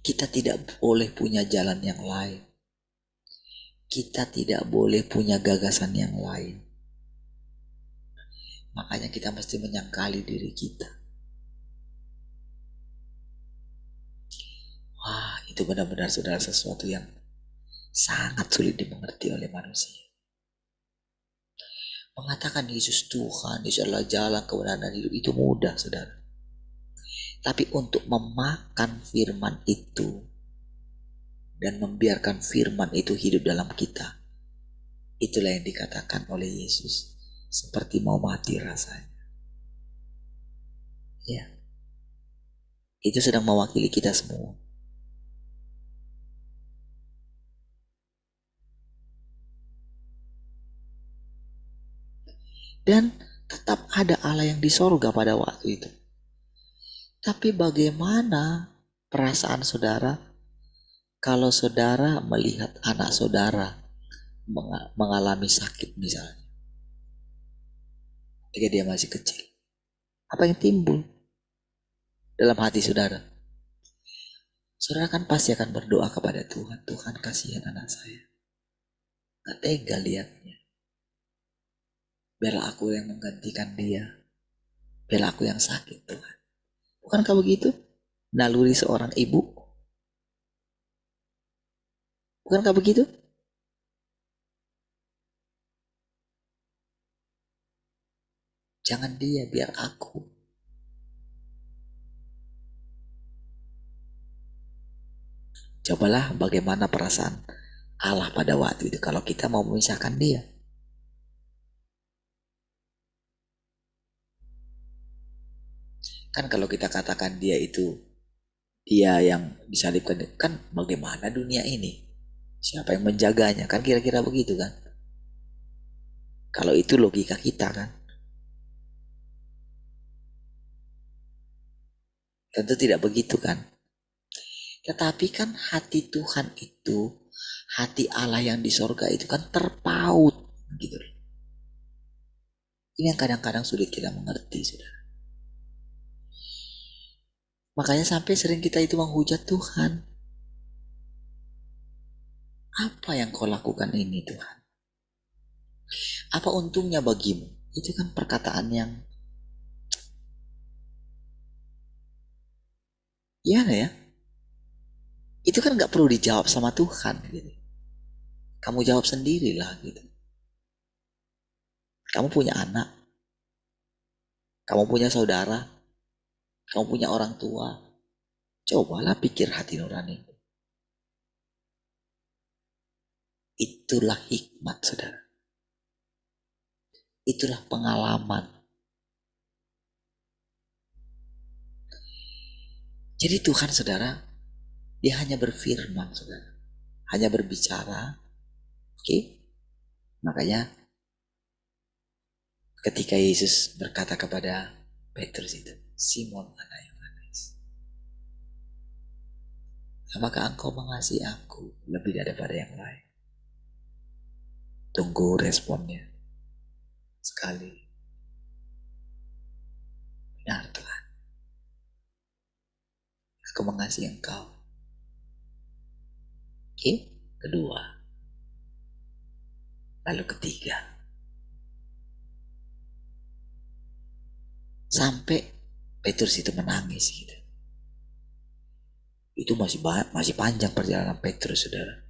Kita tidak boleh punya jalan yang lain. Kita tidak boleh punya gagasan yang lain. Makanya kita mesti menyangkali diri kita. Wah, itu benar-benar saudara sesuatu yang sangat sulit dimengerti oleh manusia. Mengatakan Yesus Tuhan, Yesus adalah jalan kebenaran dan hidup itu mudah, saudara. Tapi untuk memakan firman itu dan membiarkan firman itu hidup dalam kita, itulah yang dikatakan oleh Yesus seperti mau mati rasanya. Ya, itu sedang mewakili kita semua. Dan tetap ada Allah yang di sorga pada waktu itu. Tapi bagaimana perasaan saudara kalau saudara melihat anak saudara mengalami sakit misalnya, ketika dia masih kecil? Apa yang timbul dalam hati saudara? Saudara kan pasti akan berdoa kepada Tuhan. Tuhan, kasihan anak saya. Gak tega lihatnya. Biarlah aku yang menggantikan dia. Biarlah aku yang sakit, Tuhan. Bukankah begitu? Naluri seorang ibu. Bukankah begitu? Jangan dia, biar aku. Cobalah bagaimana perasaan Allah pada waktu itu kalau kita mau memisahkan dia. Kan kalau kita katakan dia itu, dia yang disalibkan, kan bagaimana dunia ini? Siapa yang menjaganya? Kan kira-kira begitu kan? Kalau itu logika kita kan. Tentu tidak begitu kan. Tetapi kan hati Tuhan itu, hati Allah yang di sorga itu kan terpaut gitu. Ini yang kadang-kadang sulit kita mengerti, saudara. Makanya sampai sering kita itu menghujat Tuhan. Apa yang kau lakukan ini Tuhan? Apa untungnya bagimu? Itu kan perkataan yang ya, itu kan gak perlu dijawab sama Tuhan gitu. Kamu jawab sendirilah gitu. Kamu punya anak, kamu punya saudara, kamu punya orang tua. Cobalah pikir hati nurani. Itulah hikmat, saudara. Itulah pengalaman. Jadi Tuhan, saudara, dia hanya berfirman, saudara. Hanya berbicara. Oke? Makanya ketika Yesus berkata kepada Petrus itu, Simon anak Yohanes, apakah engkau mengasihi aku lebih daripada yang lain? Tunggu responnya. Sekali. Benar Tuhan. Aku mengasihi engkau. Oke? Kedua. Lalu ketiga. Sampai Petrus itu menangis gitu. Itu masih panjang perjalanan Petrus, saudara.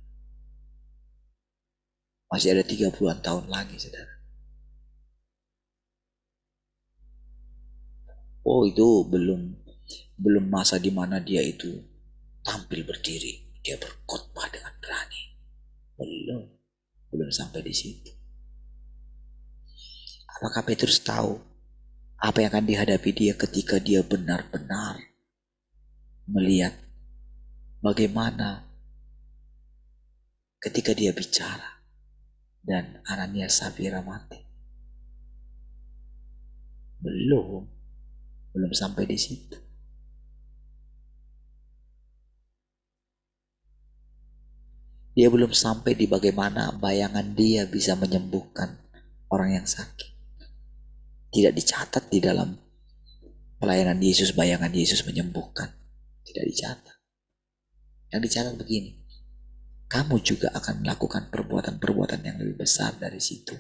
Masih ada 30-an tahun lagi, saudara. Oh, itu belum masa di mana dia itu tampil berdiri, dia berkhotbah dengan berani. Belum sampai di situ. Apakah Petrus tahu apa yang akan dihadapi dia ketika dia benar-benar melihat bagaimana ketika dia bicara dan Ananias Safira mati? Belum sampai di situ. Dia belum sampai di bagaimana bayangan dia bisa menyembuhkan orang yang sakit. Tidak dicatat di dalam pelayanan Yesus, bayangan Yesus menyembuhkan. Tidak dicatat. Yang dicatat begini, kamu juga akan melakukan perbuatan-perbuatan yang lebih besar dari situ.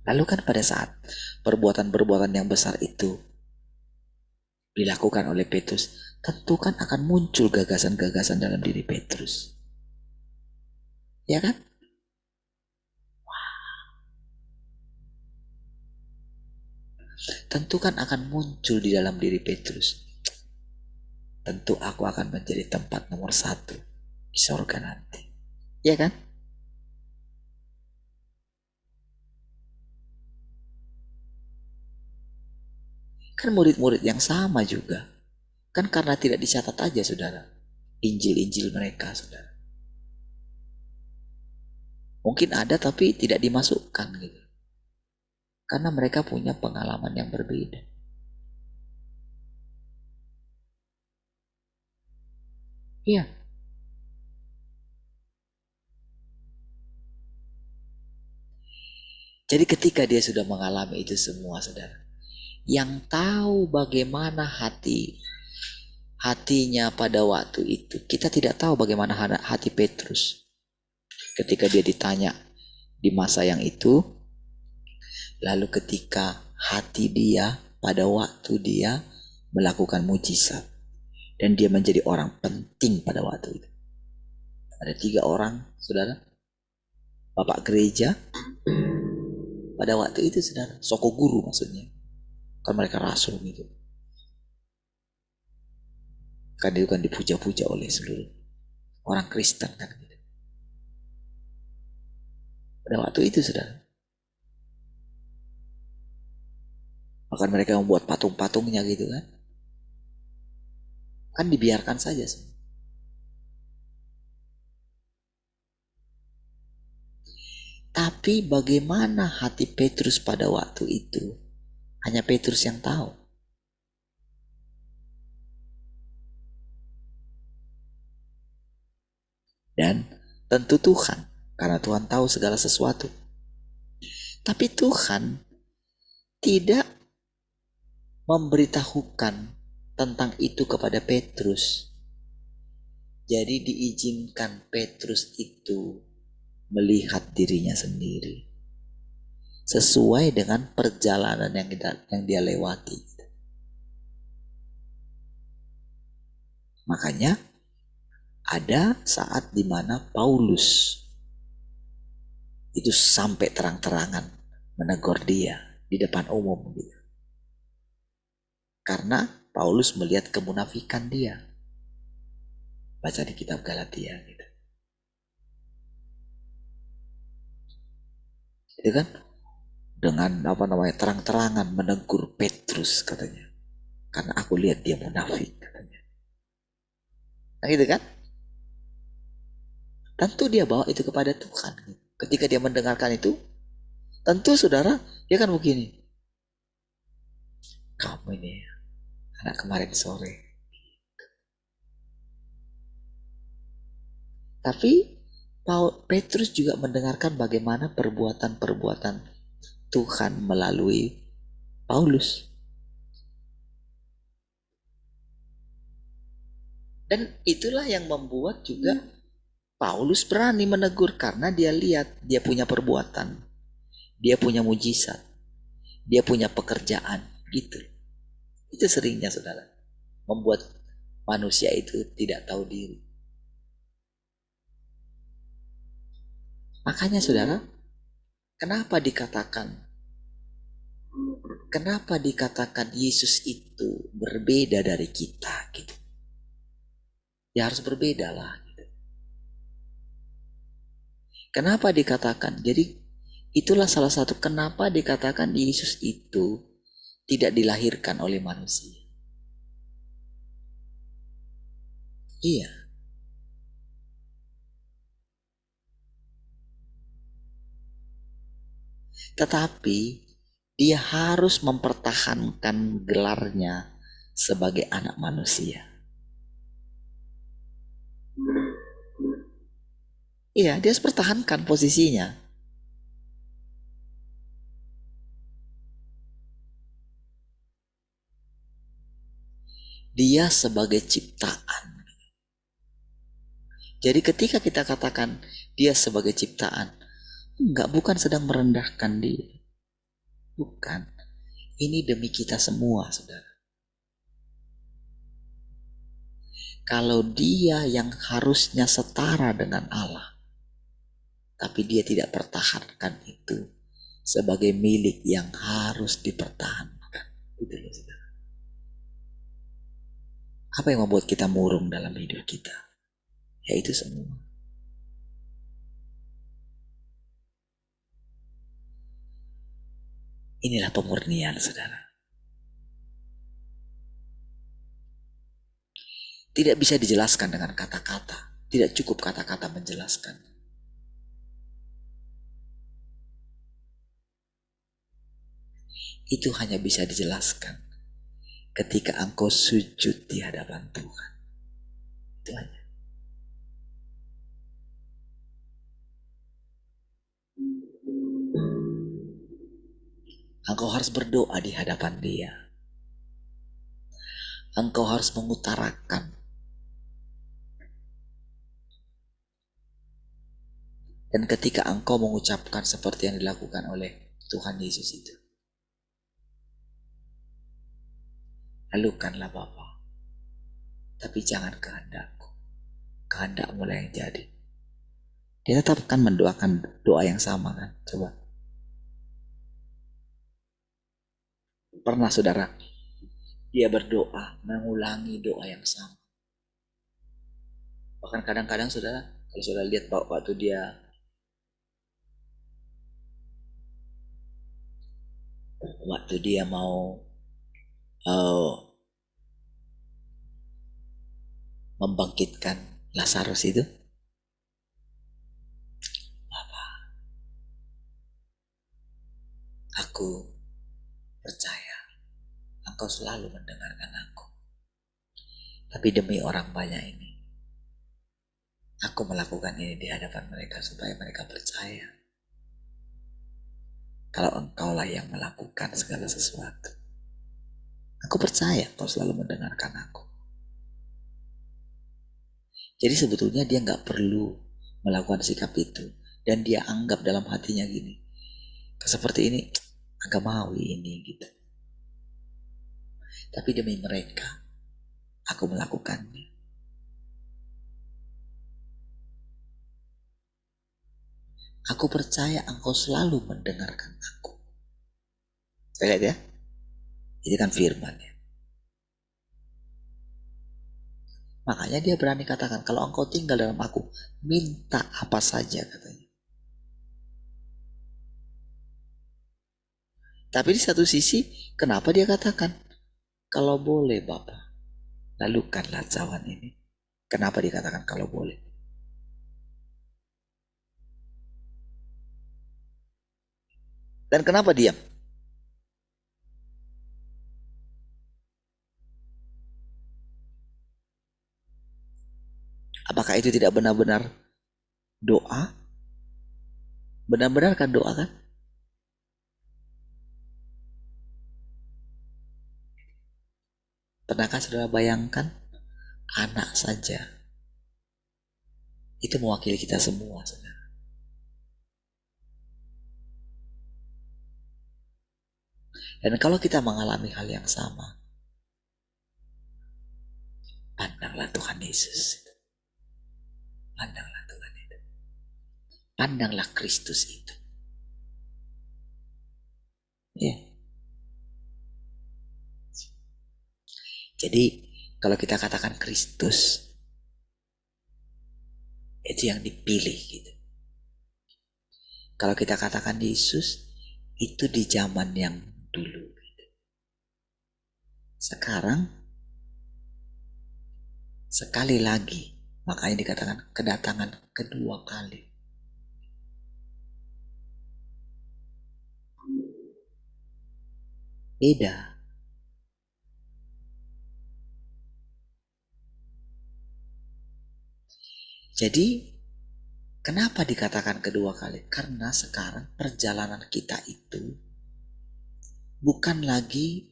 Lalu kan pada saat perbuatan-perbuatan yang besar itu dilakukan oleh Petrus, tentu kan akan muncul gagasan-gagasan dalam diri Petrus. Ya kan? Tentu kan akan muncul di dalam diri Petrus. Tentu aku akan menjadi tempat nomor 1 di sorga nanti. Ya kan? Kan murid-murid yang sama juga. Kan karena tidak dicatat aja, saudara. Injil-injil mereka, saudara. Mungkin ada tapi tidak dimasukkan gitu. Karena mereka punya pengalaman yang berbeda. Iya. Jadi ketika dia sudah mengalami itu semua, saudara, yang tahu bagaimana hatinya pada waktu itu, kita tidak tahu bagaimana hati Petrus ketika dia ditanya di masa yang itu, lalu ketika hati dia pada waktu dia melakukan mujizat dan dia menjadi orang penting pada waktu itu. Ada 3 orang, saudara, bapak gereja pada waktu itu, saudara, soko guru maksudnya, kan mereka rasul gitu, kan itu kan dipuja-puja oleh seluruh orang Kristen kan gitu. Pada waktu itu, saudara, bahkan mereka membuat patung-patungnya gitu kan dibiarkan saja. Tapi bagaimana hati Petrus pada waktu itu, hanya Petrus yang tahu. Dan tentu Tuhan, karena Tuhan tahu segala sesuatu. Tapi Tuhan tidak memberitahukan tentang itu kepada Petrus. Jadi diizinkan Petrus itu melihat dirinya sendiri sesuai dengan perjalanan yang dia lewati. Makanya ada saat di mana Paulus itu sampai terang-terangan menegur dia di depan umum gitu. Karena Paulus melihat kemunafikan dia. Baca di kitab Galatia gitu. Itu kan dengan terang-terangan menegur Petrus katanya. Karena aku lihat dia munafik katanya. Nah gitu kan? Tentu dia bawa itu kepada Tuhan. Ketika dia mendengarkan itu, tentu saudara, dia kan begini. Kamu ini anak kemarin sore. Tapi Petrus juga mendengarkan bagaimana perbuatan-perbuatan Tuhan melalui Paulus. Dan itulah yang membuat juga Paulus berani menegur karena dia lihat dia punya perbuatan, dia punya mujizat, dia punya pekerjaan gitu. Itu seringnya saudara membuat manusia itu tidak tahu diri. Makanya saudara, kenapa dikatakan Kenapa dikatakan Yesus itu berbeda dari kita gitu? Ya harus berbeda lah. Gitu. Kenapa dikatakan? Jadi itulah salah satu kenapa dikatakan Yesus itu tidak dilahirkan oleh manusia. Iya. Tetapi dia harus mempertahankan gelarnya sebagai anak manusia. Iya, dia harus pertahankan posisinya. Dia sebagai ciptaan. Jadi ketika kita katakan dia sebagai ciptaan, bukan sedang merendahkan dia. Bukan. Ini demi kita semua, saudara. Kalau dia yang harusnya setara dengan Allah, tapi dia tidak pertahankan itu sebagai milik yang harus dipertahankan. Gitu loh, saudara. Apa yang membuat kita murung dalam hidup kita? Yaitu semua. Inilah pemurnian, saudara. Tidak bisa dijelaskan dengan kata-kata. Tidak cukup kata-kata menjelaskan. Itu hanya bisa dijelaskan ketika engkau sujud di hadapan Tuhan. Itu hanya. Engkau harus berdoa di hadapan Dia. Engkau harus mengutarakan. Dan ketika engkau mengucapkan seperti yang dilakukan oleh Tuhan Yesus itu, lakukanlah Bapa, tapi jangan kehendakku, kehendakmu lah yang jadi. Dia tetap akan mendoakan doa yang sama kan? Coba. Pernah saudara, dia berdoa, mengulangi doa yang sama. Bahkan kadang-kadang saudara, kalau saudara lihat waktu dia mau membangkitkan Lazarus itu, Bapa, aku percaya Engkau selalu mendengarkan aku. Tapi demi orang banyak ini, aku melakukan ini di hadapan mereka supaya mereka percaya kalau Engkaulah yang melakukan segala sesuatu. Aku percaya Engkau selalu mendengarkan aku. Jadi sebetulnya dia nggak perlu melakukan sikap itu. Dan dia anggap dalam hatinya gini, seperti ini agak mau ini gitu. Tapi demi mereka, aku melakukannya. Aku percaya Engkau selalu mendengarkan aku. Saya lihat ya, ini kan firman ya. Makanya dia berani katakan, kalau engkau tinggal dalam aku, minta apa saja katanya. Tapi di satu sisi, kenapa dia katakan, kalau boleh Bapa, lalukanlah cawan ini. Kenapa dikatakan kalau boleh? Dan kenapa diam? Apakah itu tidak benar-benar doa? Benar-benar kan doa kan? Pernahkah saudara bayangkan anak saja itu mewakili kita semua, saudara. Dan kalau kita mengalami hal yang sama, pandanglah Tuhan Yesus. Pandanglah Tuhan itu. Pandanglah Kristus itu. Ya. Jadi kalau kita katakan Kristus, itu yang dipilih gitu. Kalau kita katakan Yesus, itu di zaman yang dulu. Sekarang, sekali lagi, makanya dikatakan kedatangan kedua kali. Beda. Jadi, kenapa dikatakan kedua kali? Karena sekarang perjalanan kita itu bukan lagi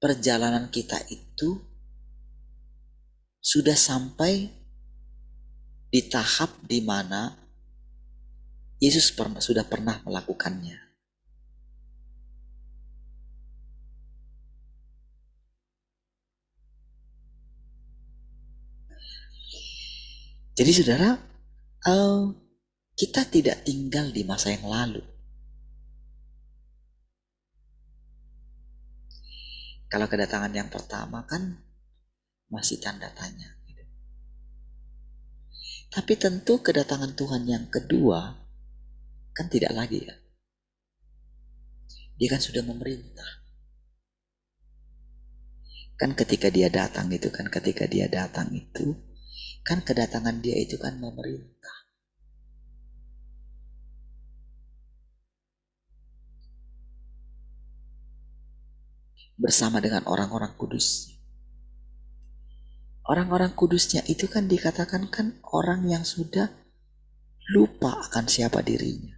perjalanan kita itu sudah sampai di tahap di mana Yesus sudah pernah melakukannya. Jadi saudara, kita tidak tinggal di masa yang lalu. Kalau kedatangan yang pertama kan masih tanda tanya. Tapi tentu kedatangan Tuhan yang kedua kan tidak lagi ya. Dia kan sudah memerintah. Kan ketika dia datang itu kan kedatangan dia itu kan memerintah. Bersama dengan orang-orang kudus. Orang-orang kudusnya itu kan dikatakan kan orang yang sudah lupa akan siapa dirinya.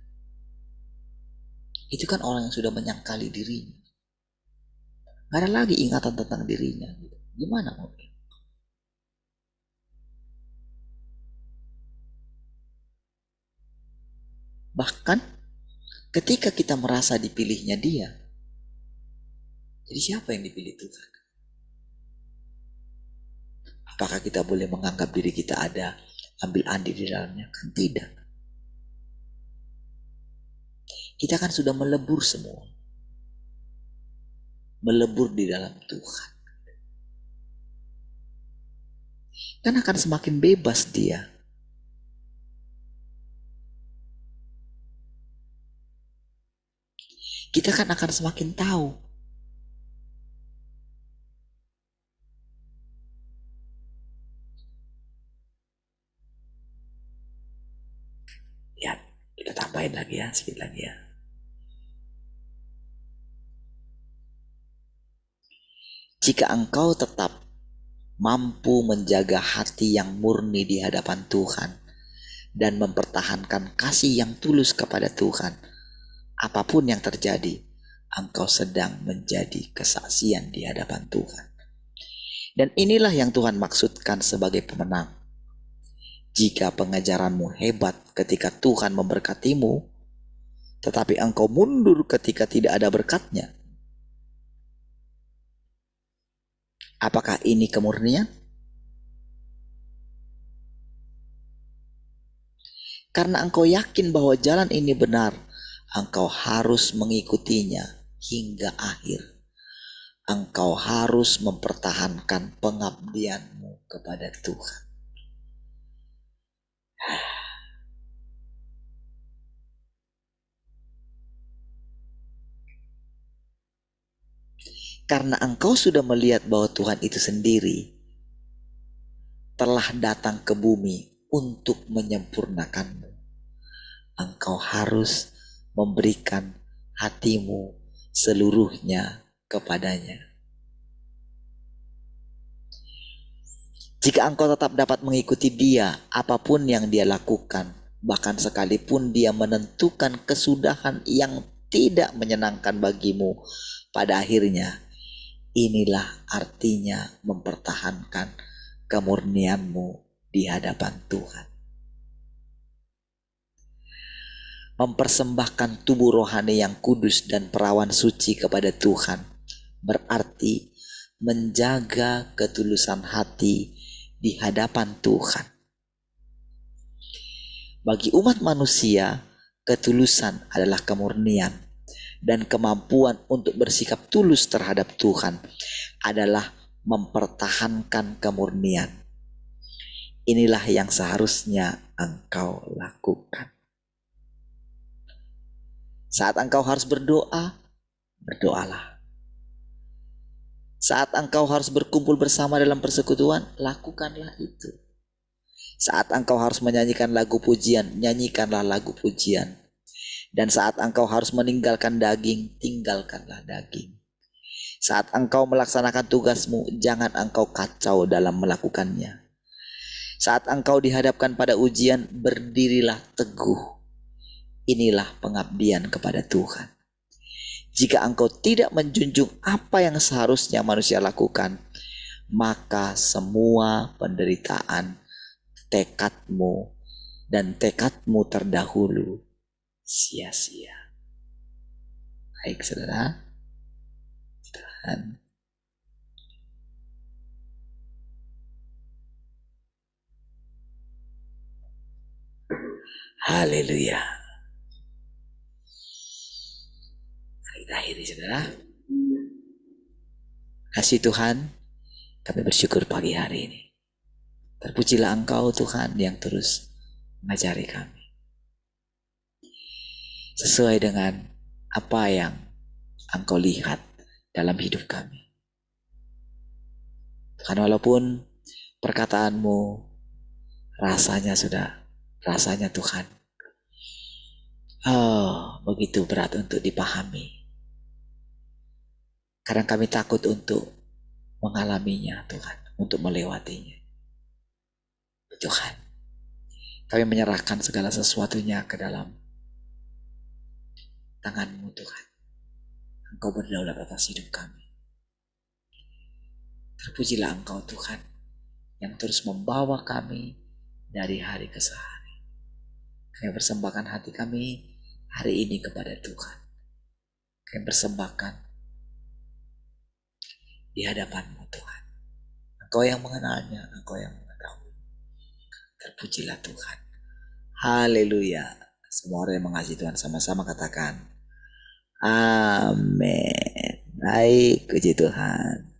Itu kan orang yang sudah menyangkali dirinya. Gak ada lagi ingatan tentang dirinya. Gimana mungkin? Bahkan ketika kita merasa dipilihnya dia, jadi siapa yang dipilih Tuhan? Apakah kita boleh menganggap diri kita ada ambil andil di dalamnya? Kan tidak. Kita kan sudah melebur semua. Melebur di dalam Tuhan. Kan akan semakin bebas dia. Kita kan akan semakin tahu. Lihat, kita tambahin lagi ya, sedikit lagi ya. Jika engkau tetap mampu menjaga hati yang murni di hadapan Tuhan dan mempertahankan kasih yang tulus kepada Tuhan, apapun yang terjadi, engkau sedang menjadi kesaksian di hadapan Tuhan. Dan inilah yang Tuhan maksudkan sebagai pemenang. Jika pengajaranmu hebat ketika Tuhan memberkatimu, tetapi engkau mundur ketika tidak ada berkatnya, apakah ini kemurnian? Karena engkau yakin bahwa jalan ini benar, engkau harus mengikutinya hingga akhir. Engkau harus mempertahankan pengabdianmu kepada Tuhan. Karena engkau sudah melihat bahwa Tuhan itu sendiri telah datang ke bumi untuk menyempurnakanmu. Engkau harus memberikan hatimu seluruhnya kepadanya. Jika engkau tetap dapat mengikuti dia, apapun yang dia lakukan, bahkan sekalipun dia menentukan kesudahan yang tidak menyenangkan bagimu, pada akhirnya inilah artinya mempertahankan kemurnianmu di hadapan Tuhan. Mempersembahkan tubuh rohani yang kudus dan perawan suci kepada Tuhan berarti menjaga ketulusan hati di hadapan Tuhan. Bagi umat manusia, ketulusan adalah kemurnian dan kemampuan untuk bersikap tulus terhadap Tuhan adalah mempertahankan kemurnian. Inilah yang seharusnya engkau lakukan. Saat engkau harus berdoa, berdoalah. Saat engkau harus berkumpul bersama dalam persekutuan, lakukanlah itu. Saat engkau harus menyanyikan lagu pujian, nyanyikanlah lagu pujian. Dan saat engkau harus meninggalkan daging, tinggalkanlah daging. Saat engkau melaksanakan tugasmu, jangan engkau kacau dalam melakukannya. Saat engkau dihadapkan pada ujian, berdirilah teguh. Inilah pengabdian kepada Tuhan. Jika engkau tidak menjunjung apa yang seharusnya manusia lakukan, maka semua penderitaan, tekadmu terdahulu sia-sia. Baik saudara, Tuhan. Haleluya. Kita akhiri saudara. Kasih Tuhan, kami bersyukur pagi hari ini. Terpujilah Engkau Tuhan yang terus mengajari kami. Sesuai dengan apa yang Engkau lihat dalam hidup kami. Tuhan, walaupun perkataanmu rasanya Tuhan, begitu berat untuk dipahami. Kadang kami takut untuk mengalaminya Tuhan, untuk melewatinya. Tuhan, kami menyerahkan segala sesuatunya ke dalam tangan-Mu Tuhan. Engkau berdaulat atas hidup kami. Terpujilah Engkau Tuhan yang terus membawa kami dari hari ke hari. Kami persembahkan hati kami hari ini kepada Tuhan. Kami persembahkan di hadapan-Mu Tuhan. Engkau yang mengenalnya, Engkau yang mengetahui. Terpujilah Tuhan. Haleluya. Semua orang yang mengasihi Tuhan sama-sama katakan amin. Baik, puji Tuhan.